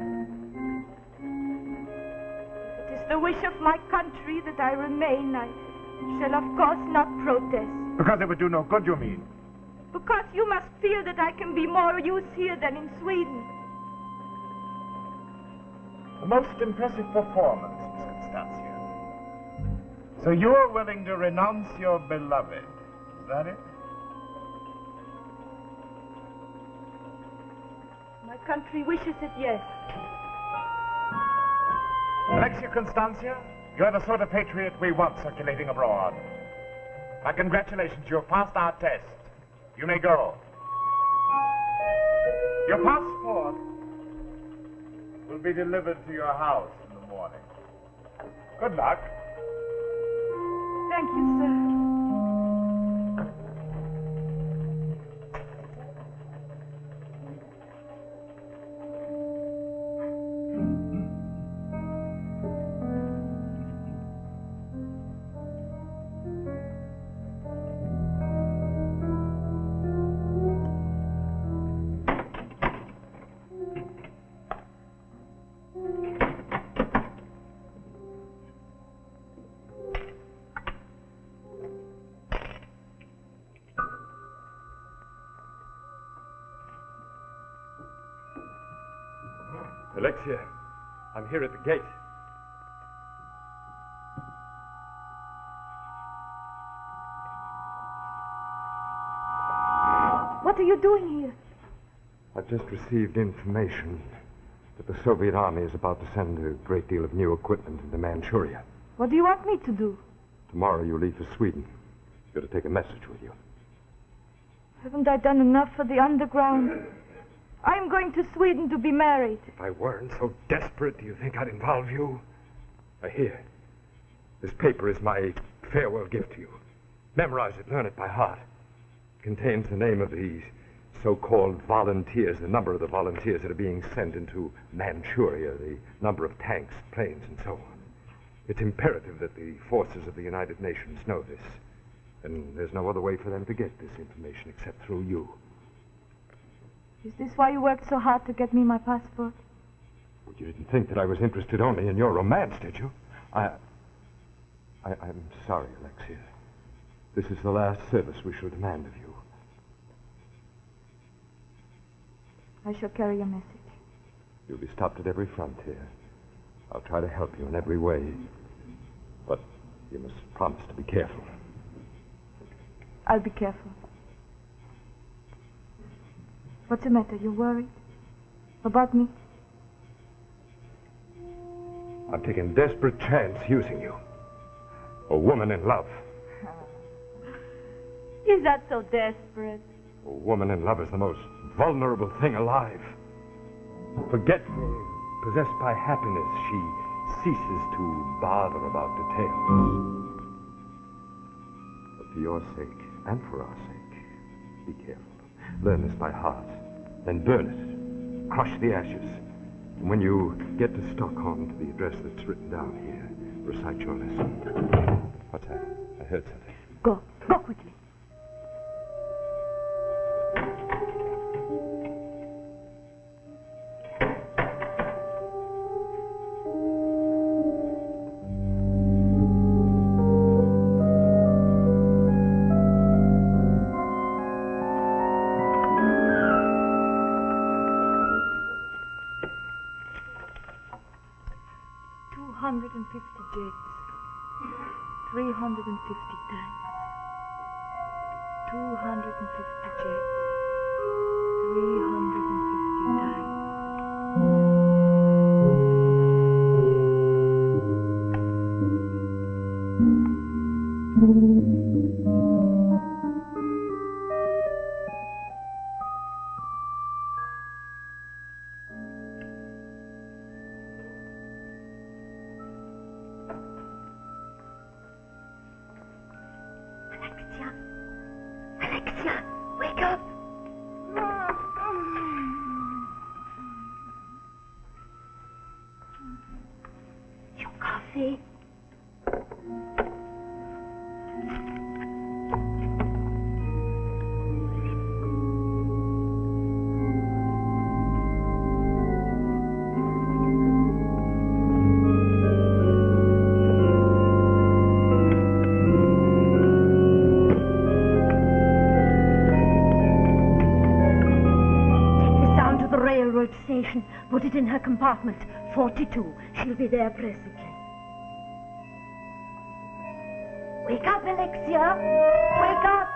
It is the wish of my country that I remain. I shall, of course, not protest. Because it would do no good, you mean? Because you must feel that I can be more use here than in Sweden. A most impressive performance, Miss Constantia. So you are willing to renounce your beloved, is that it? My country wishes it, yes. Alexia Constantia, you're the sort of patriot we want circulating abroad. My congratulations, you have passed our test. You may go. Your passport will be delivered to your house in the morning. Good luck. Thank you, sir. Alexia, I'm here at the gate. What are you doing here? I've just received information that the Soviet army is about to send a great deal of new equipment into Manchuria. What do you want me to do? Tomorrow you leave for Sweden. You're to take a message with you. Haven't I done enough for the underground? I'm going to Sweden to be married. If I weren't so desperate, do you think I'd involve you? Here. This paper is my farewell gift to you. Memorize it, learn it by heart. It contains the name of these so-called volunteers, the number of the volunteers that are being sent into Manchuria, the number of tanks, planes, and so on. It's imperative that the forces of the United Nations know this. And there's no other way for them to get this information except through you. Is this why you worked so hard to get me my passport? Well, you didn't think that I was interested only in your romance, did you? I'm sorry, Alexia. This is the last service we shall demand of you. I shall carry your message. You'll be stopped at every frontier. I'll try to help you in every way. But you must promise to be careful. I'll be careful. What's the matter? You worried? About me? I'm taking a desperate chance using you. A woman in love. Is that so desperate? A woman in love is the most vulnerable thing alive. Forgetful, possessed by happiness, she ceases to bother about details. But for your sake, and for our sake, be careful. Learn this by heart. Then burn it. Crush the ashes. And when you get to Stockholm, to the address that's written down here, recite your lesson. What's that? I heard something. Go. Go quickly. 350 times. 250 jets. 350 times. Alexia, wake up. Your coffee. Railroad station. Put it in her compartment. 42. She'll be there presently. Wake up, Alexia. Wake up.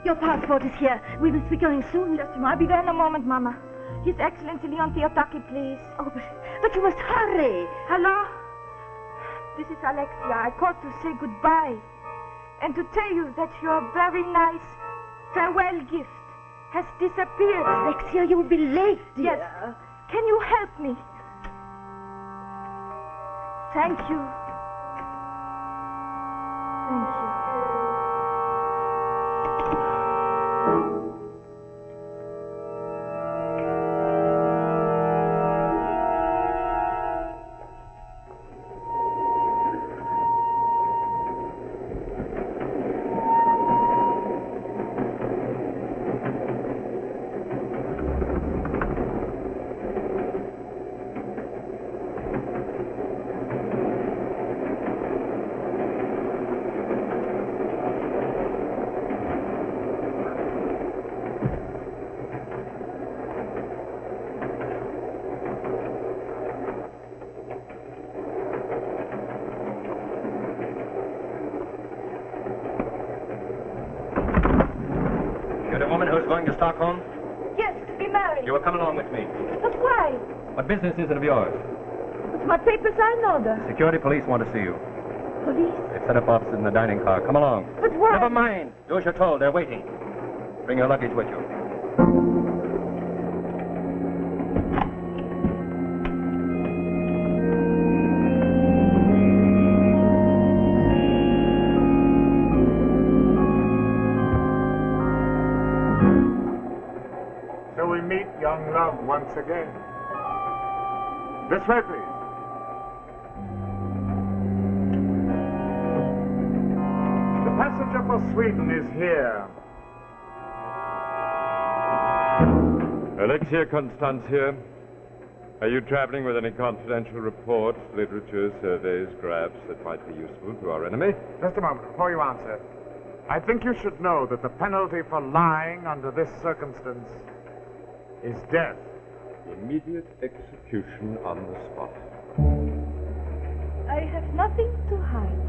Your passport is here. We must be going soon. Just a moment. I'll be there in a moment, Mama. His Excellency Leon Theotaki, please. Oh, but you must hurry. Hello? This is Alexia. I called to say goodbye and to tell you that your very nice farewell gift has disappeared. Alexia, you will be late, dear. Yes. Can you help me? Thank you. Thank you. Who's going to Stockholm? Yes, to be married. You will come along with me. But why? What business is it of yours? With my papers in order. Security police want to see you. Police? They've set up offices in the dining car. Come along. But why? Never mind. Do as you're told. They're waiting. Bring your luggage with you. Young love once again. This way, please. The passenger for Sweden is here. Alexia Constantia, are you traveling with any confidential reports, literature, surveys, graphs that might be useful to our enemy? Just a moment, before you answer. I think you should know that the penalty for lying under this circumstance is death. Immediate execution on the spot. I have nothing to hide.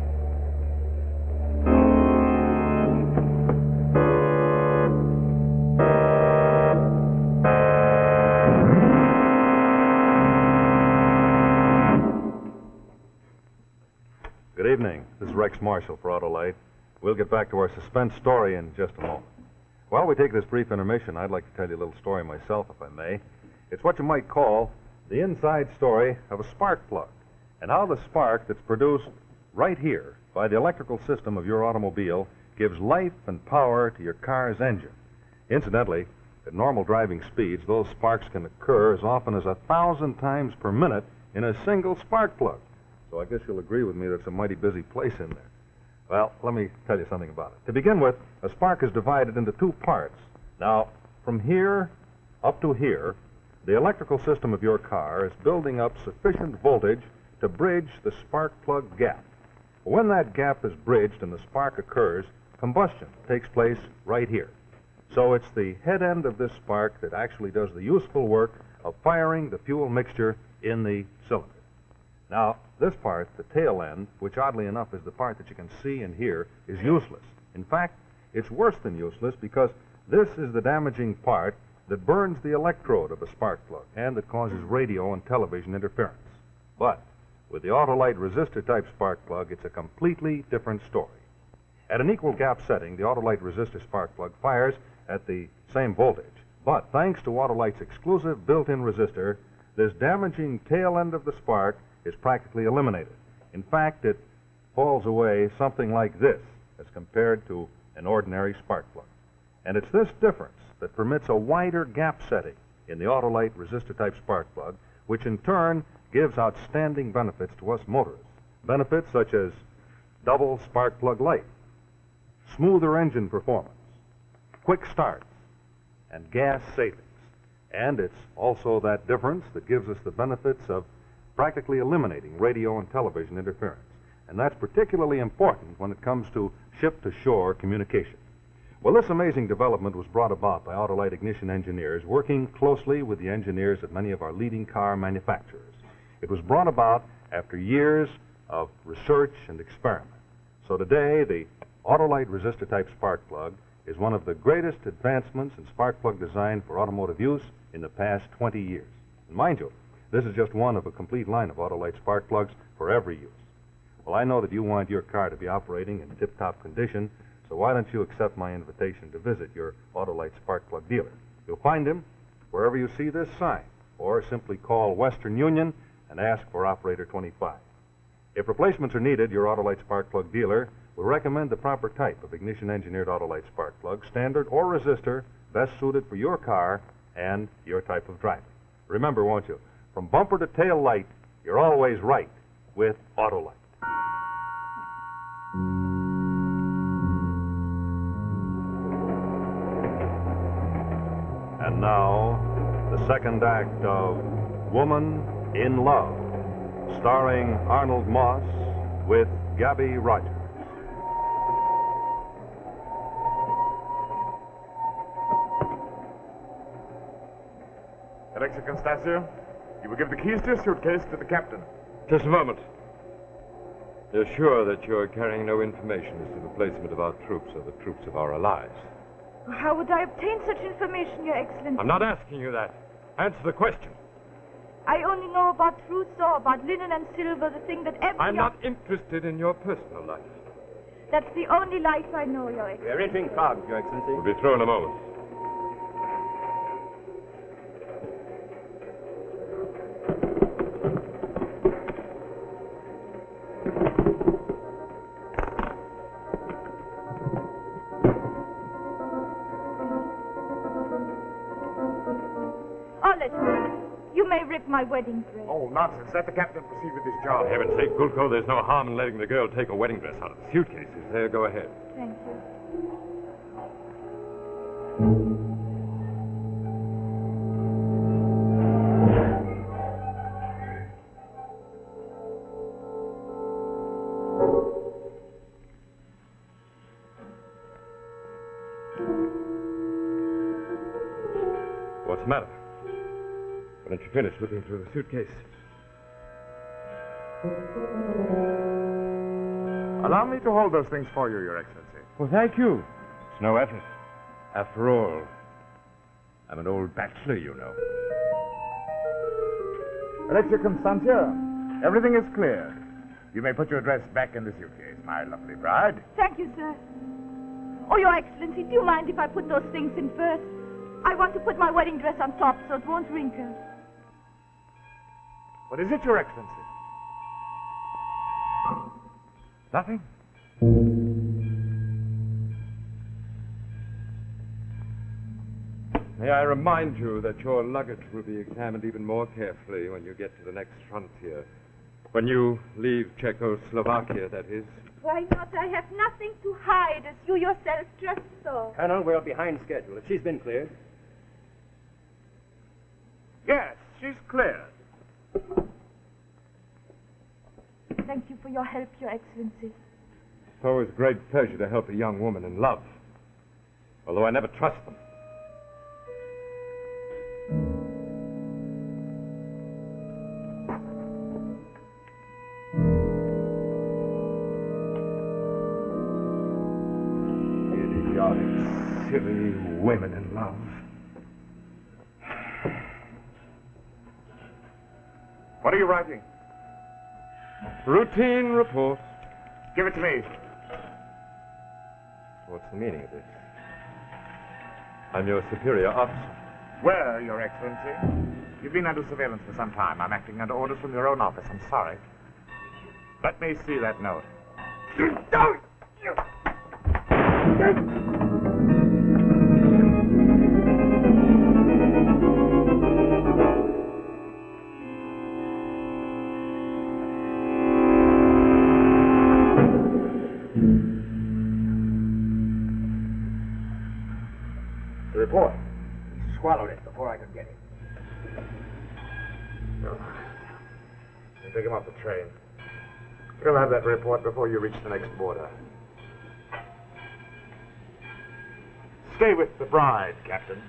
Good evening. This is Rex Marshall for Autolite. We'll get back to our suspense story in just a moment. While we take this brief intermission, I'd like to tell you a little story myself, if I may. It's what you might call the inside story of a spark plug, and how the spark that's produced right here by the electrical system of your automobile gives life and power to your car's engine. Incidentally, at normal driving speeds, those sparks can occur as often as 1,000 times per minute in a single spark plug. So I guess you'll agree with me that it's a mighty busy place in there. Well, let me tell you something about it. To begin with, a spark is divided into two parts. Now, from here up to here, the electrical system of your car is building up sufficient voltage to bridge the spark plug gap. When that gap is bridged and the spark occurs, combustion takes place right here. So it's the head end of this spark that actually does the useful work of firing the fuel mixture in the cylinder. Now, this part, the tail end, which oddly enough is the part that you can see and hear, is useless. In fact, it's worse than useless because this is the damaging part that burns the electrode of a spark plug and that causes radio and television interference. But with the Autolite resistor type spark plug, it's a completely different story. At an equal gap setting, the Autolite resistor spark plug fires at the same voltage. But thanks to Autolite's exclusive built-in resistor, this damaging tail end of the spark is practically eliminated. In fact, it falls away something like this as compared to an ordinary spark plug. And it's this difference that permits a wider gap setting in the Autolite resistor type spark plug, which in turn gives outstanding benefits to us motorists. Benefits such as double spark plug light, smoother engine performance, quick starts, and gas savings. And it's also that difference that gives us the benefits of practically eliminating radio and television interference. And that's particularly important when it comes to ship-to-shore communication. Well, this amazing development was brought about by Autolite ignition engineers working closely with the engineers at many of our leading car manufacturers. It was brought about after years of research and experiment. So today, the Autolite resistor type spark plug is one of the greatest advancements in spark plug design for automotive use in the past 20 years. And mind you, this is just one of a complete line of Autolite spark plugs for every use. Well, I know that you want your car to be operating in tip-top condition, so why don't you accept my invitation to visit your Autolite spark plug dealer? You'll find him wherever you see this sign, or simply call Western Union and ask for operator 25. If replacements are needed, your Autolite spark plug dealer will recommend the proper type of ignition-engineered Autolite spark plug, standard or resistor, best suited for your car and your type of driving. Remember, won't you, from bumper to tail light, you're always right with Autolite. And now, the second act of Woman in Love, starring Arnold Moss with Gabby Rogers. Alexia Constancio, you will give the keys to your suitcase to the captain. Just a moment. You're sure that you're carrying no information as to the placement of our troops or the troops of our allies? How would I obtain such information, Your Excellency? I'm not asking you that. Answer the question. I only know about trousseau, about linen and silver, the thing that every... I'm not interested in your personal life. That's the only life I know, Your Excellency. We're entering Prague, Your Excellency. We'll be through in a moment. You may rip my wedding dress. Oh, nonsense. Let the captain proceed with his job. For heaven's sake, Gulko, there's no harm in letting the girl take a wedding dress out of the suitcases. There, go ahead. Thank you. What's the matter? Why don't you finish looking through the suitcase? Allow me to hold those things for you, Your Excellency. Well, thank you. It's no effort. After all, I'm an old bachelor, you know. Alexia Constantia, everything is clear. You may put your dress back in the suitcase, my lovely bride. Thank you, sir. Oh, Your Excellency, do you mind if I put those things in first? I want to put my wedding dress on top so it won't wrinkle. What is it, Your Excellency? Nothing. May I remind you that your luggage will be examined even more carefully when you get to the next frontier. When you leave Czechoslovakia, that is. Why not? I have nothing to hide, as you yourself just saw. Colonel, we're behind schedule. If she's been cleared. Yes, she's cleared. Thank you for your help, Your Excellency. It's always a great pleasure to help a young woman in love, although I never trust them. Idiotic, silly women in love. What are you writing? Routine report. Give it to me. What's the meaning of this? I'm your superior officer. Where, Your Excellency? You've been under surveillance for some time. I'm acting under orders from your own office. I'm sorry. Let me see that note. The report. He swallowed it before I could get it. No. Take him off the train. You'll have that report before you reach the next border. Stay with the bride, Captain.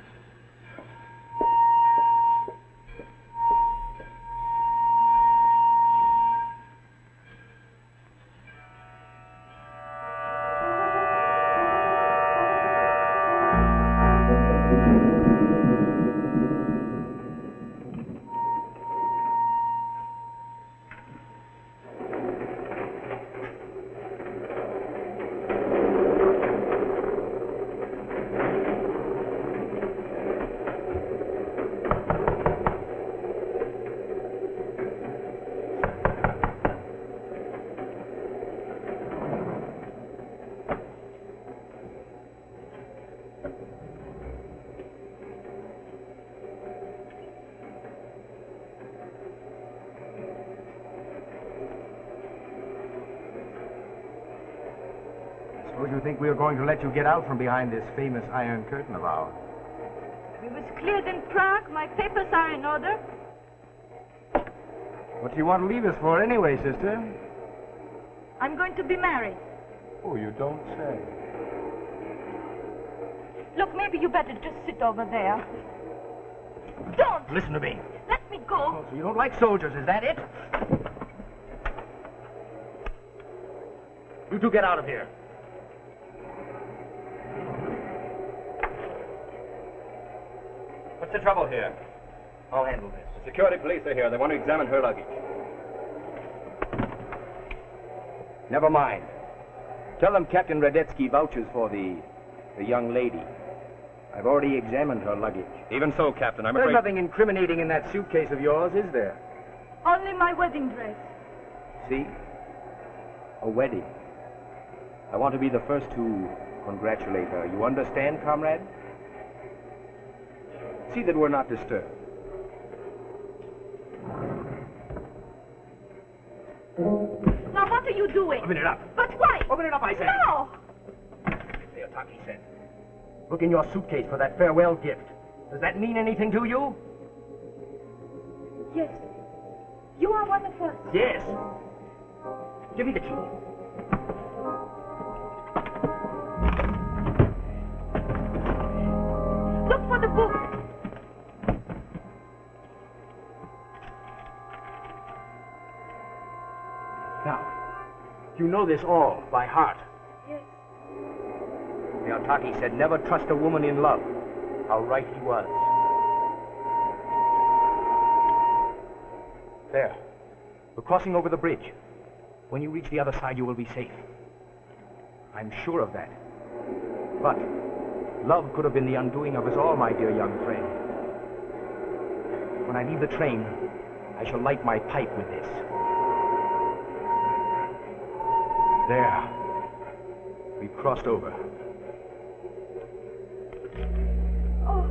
Suppose you think we are going to let you get out from behind this famous iron curtain of ours. We was cleared in Prague. My papers are in order. What do you want to leave us for anyway, sister? I'm going to be married. Oh, you don't say. Look, maybe you better just sit over there. Don't! Listen to me. Let me go. Oh, so you don't like soldiers, is that it? You two get out of here. What's the trouble here? I'll handle this. The security police are here. They want to examine her luggage. Never mind. Tell them Captain Radetzky vouches for the young lady. I've already examined her luggage. Even so, Captain, I'm There's afraid... nothing incriminating in that suitcase of yours, is there? Only my wedding dress. See? A wedding. I want to be the first to congratulate her. You understand, comrade? See that we're not disturbed. Now, what are you doing? Open it up. But why? Open it up, I said. No! There, Taki said. Look in your suitcase for that farewell gift. Does that mean anything to you? Yes. You are one of us. Yes. Give me the key. Look for the book. Now, you know this all by heart. Yes. The Altaki said never trust a woman in love. How right he was. There. We're crossing over the bridge. When you reach the other side, you will be safe. I'm sure of that. But love could have been the undoing of us all, my dear young friend. When I leave the train, I shall light my pipe with this. There. We've crossed over. Oh,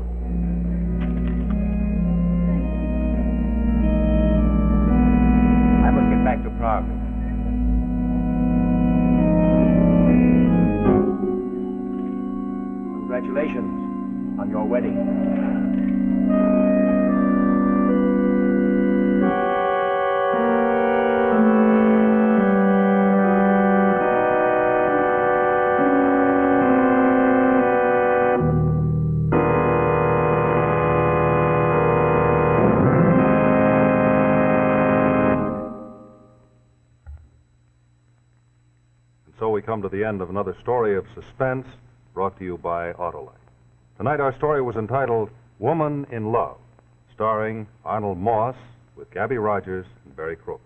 so we come to the end of another story of suspense brought to you by Autolite. Tonight our story was entitled Woman in Love, starring Arnold Moss with Gabby Rogers and Barry Croker.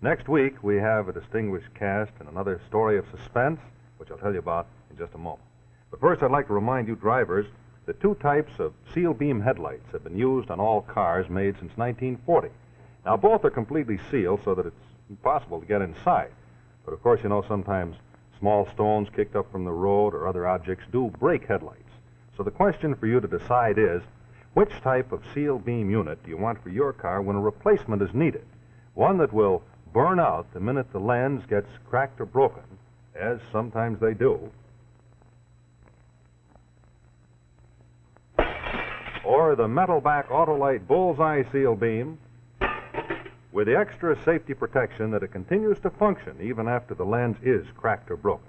Next week we have a distinguished cast and another story of suspense, which I'll tell you about in just a moment. But first I'd like to remind you drivers that two types of seal beam headlights have been used on all cars made since 1940. Now both are completely sealed so that it's impossible to get inside. But of course, you know, sometimes small stones kicked up from the road or other objects do break headlights. So the question for you to decide is, which type of seal beam unit do you want for your car when a replacement is needed? One that will burn out the minute the lens gets cracked or broken, as sometimes they do. Or the metal-back Autolite Bullseye seal beam with the extra safety protection that it continues to function even after the lens is cracked or broken.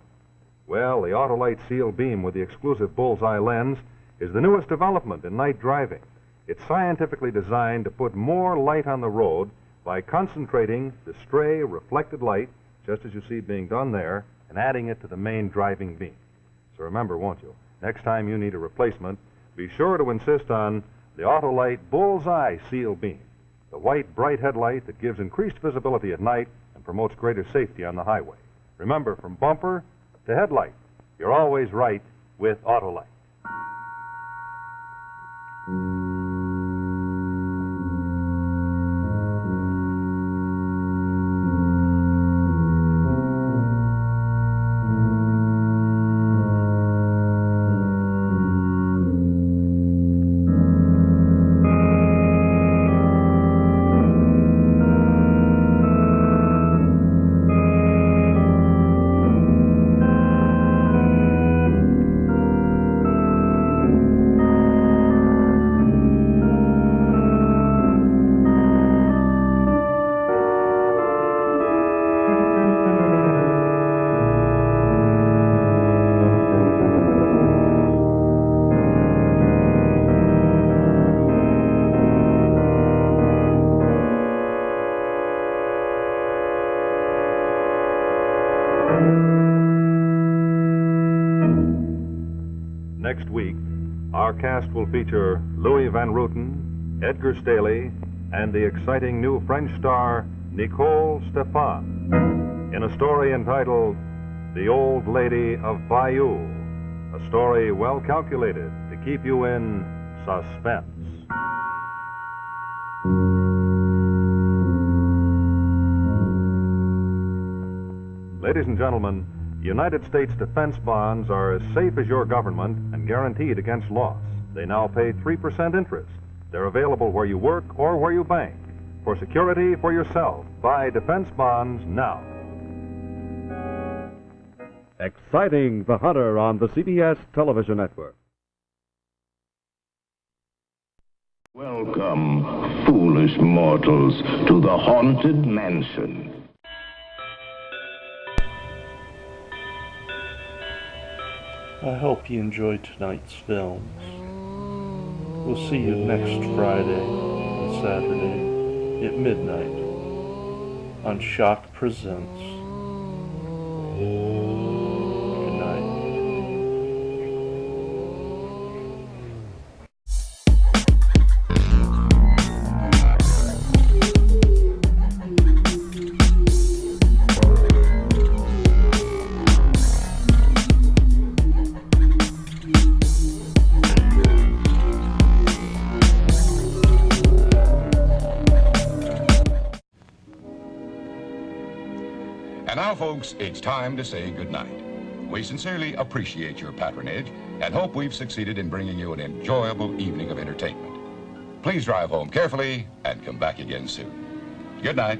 Well, the Autolite seal beam with the exclusive Bullseye lens is the newest development in night driving. It's scientifically designed to put more light on the road by concentrating the stray reflected light, just as you see being done there, and adding it to the main driving beam. So remember, won't you, next time you need a replacement, be sure to insist on the Autolite Bullseye seal beam, the white, bright headlight that gives increased visibility at night and promotes greater safety on the highway. Remember, from bumper to headlight, you're always right with Autolite. Next week, our cast will feature Louis Van Rooten, Edgar Staley, and the exciting new French star Nicole Stefan in a story entitled The Old Lady of Bayou, a story well calculated to keep you in suspense. Ladies and gentlemen, United States defense bonds are as safe as your government and guaranteed against loss. They now pay 3% interest. They're available where you work or where you bank. For security for yourself, buy defense bonds now. Exciting the Hunter on the CBS television network. Welcome, foolish mortals, to the Haunted Mansion. I hope you enjoyed tonight's films. We'll see you next Friday and Saturday at midnight on Shock Presents. Good night. And now, folks, it's time to say goodnight. We sincerely appreciate your patronage and hope we've succeeded in bringing you an enjoyable evening of entertainment. Please drive home carefully and come back again soon. Good night.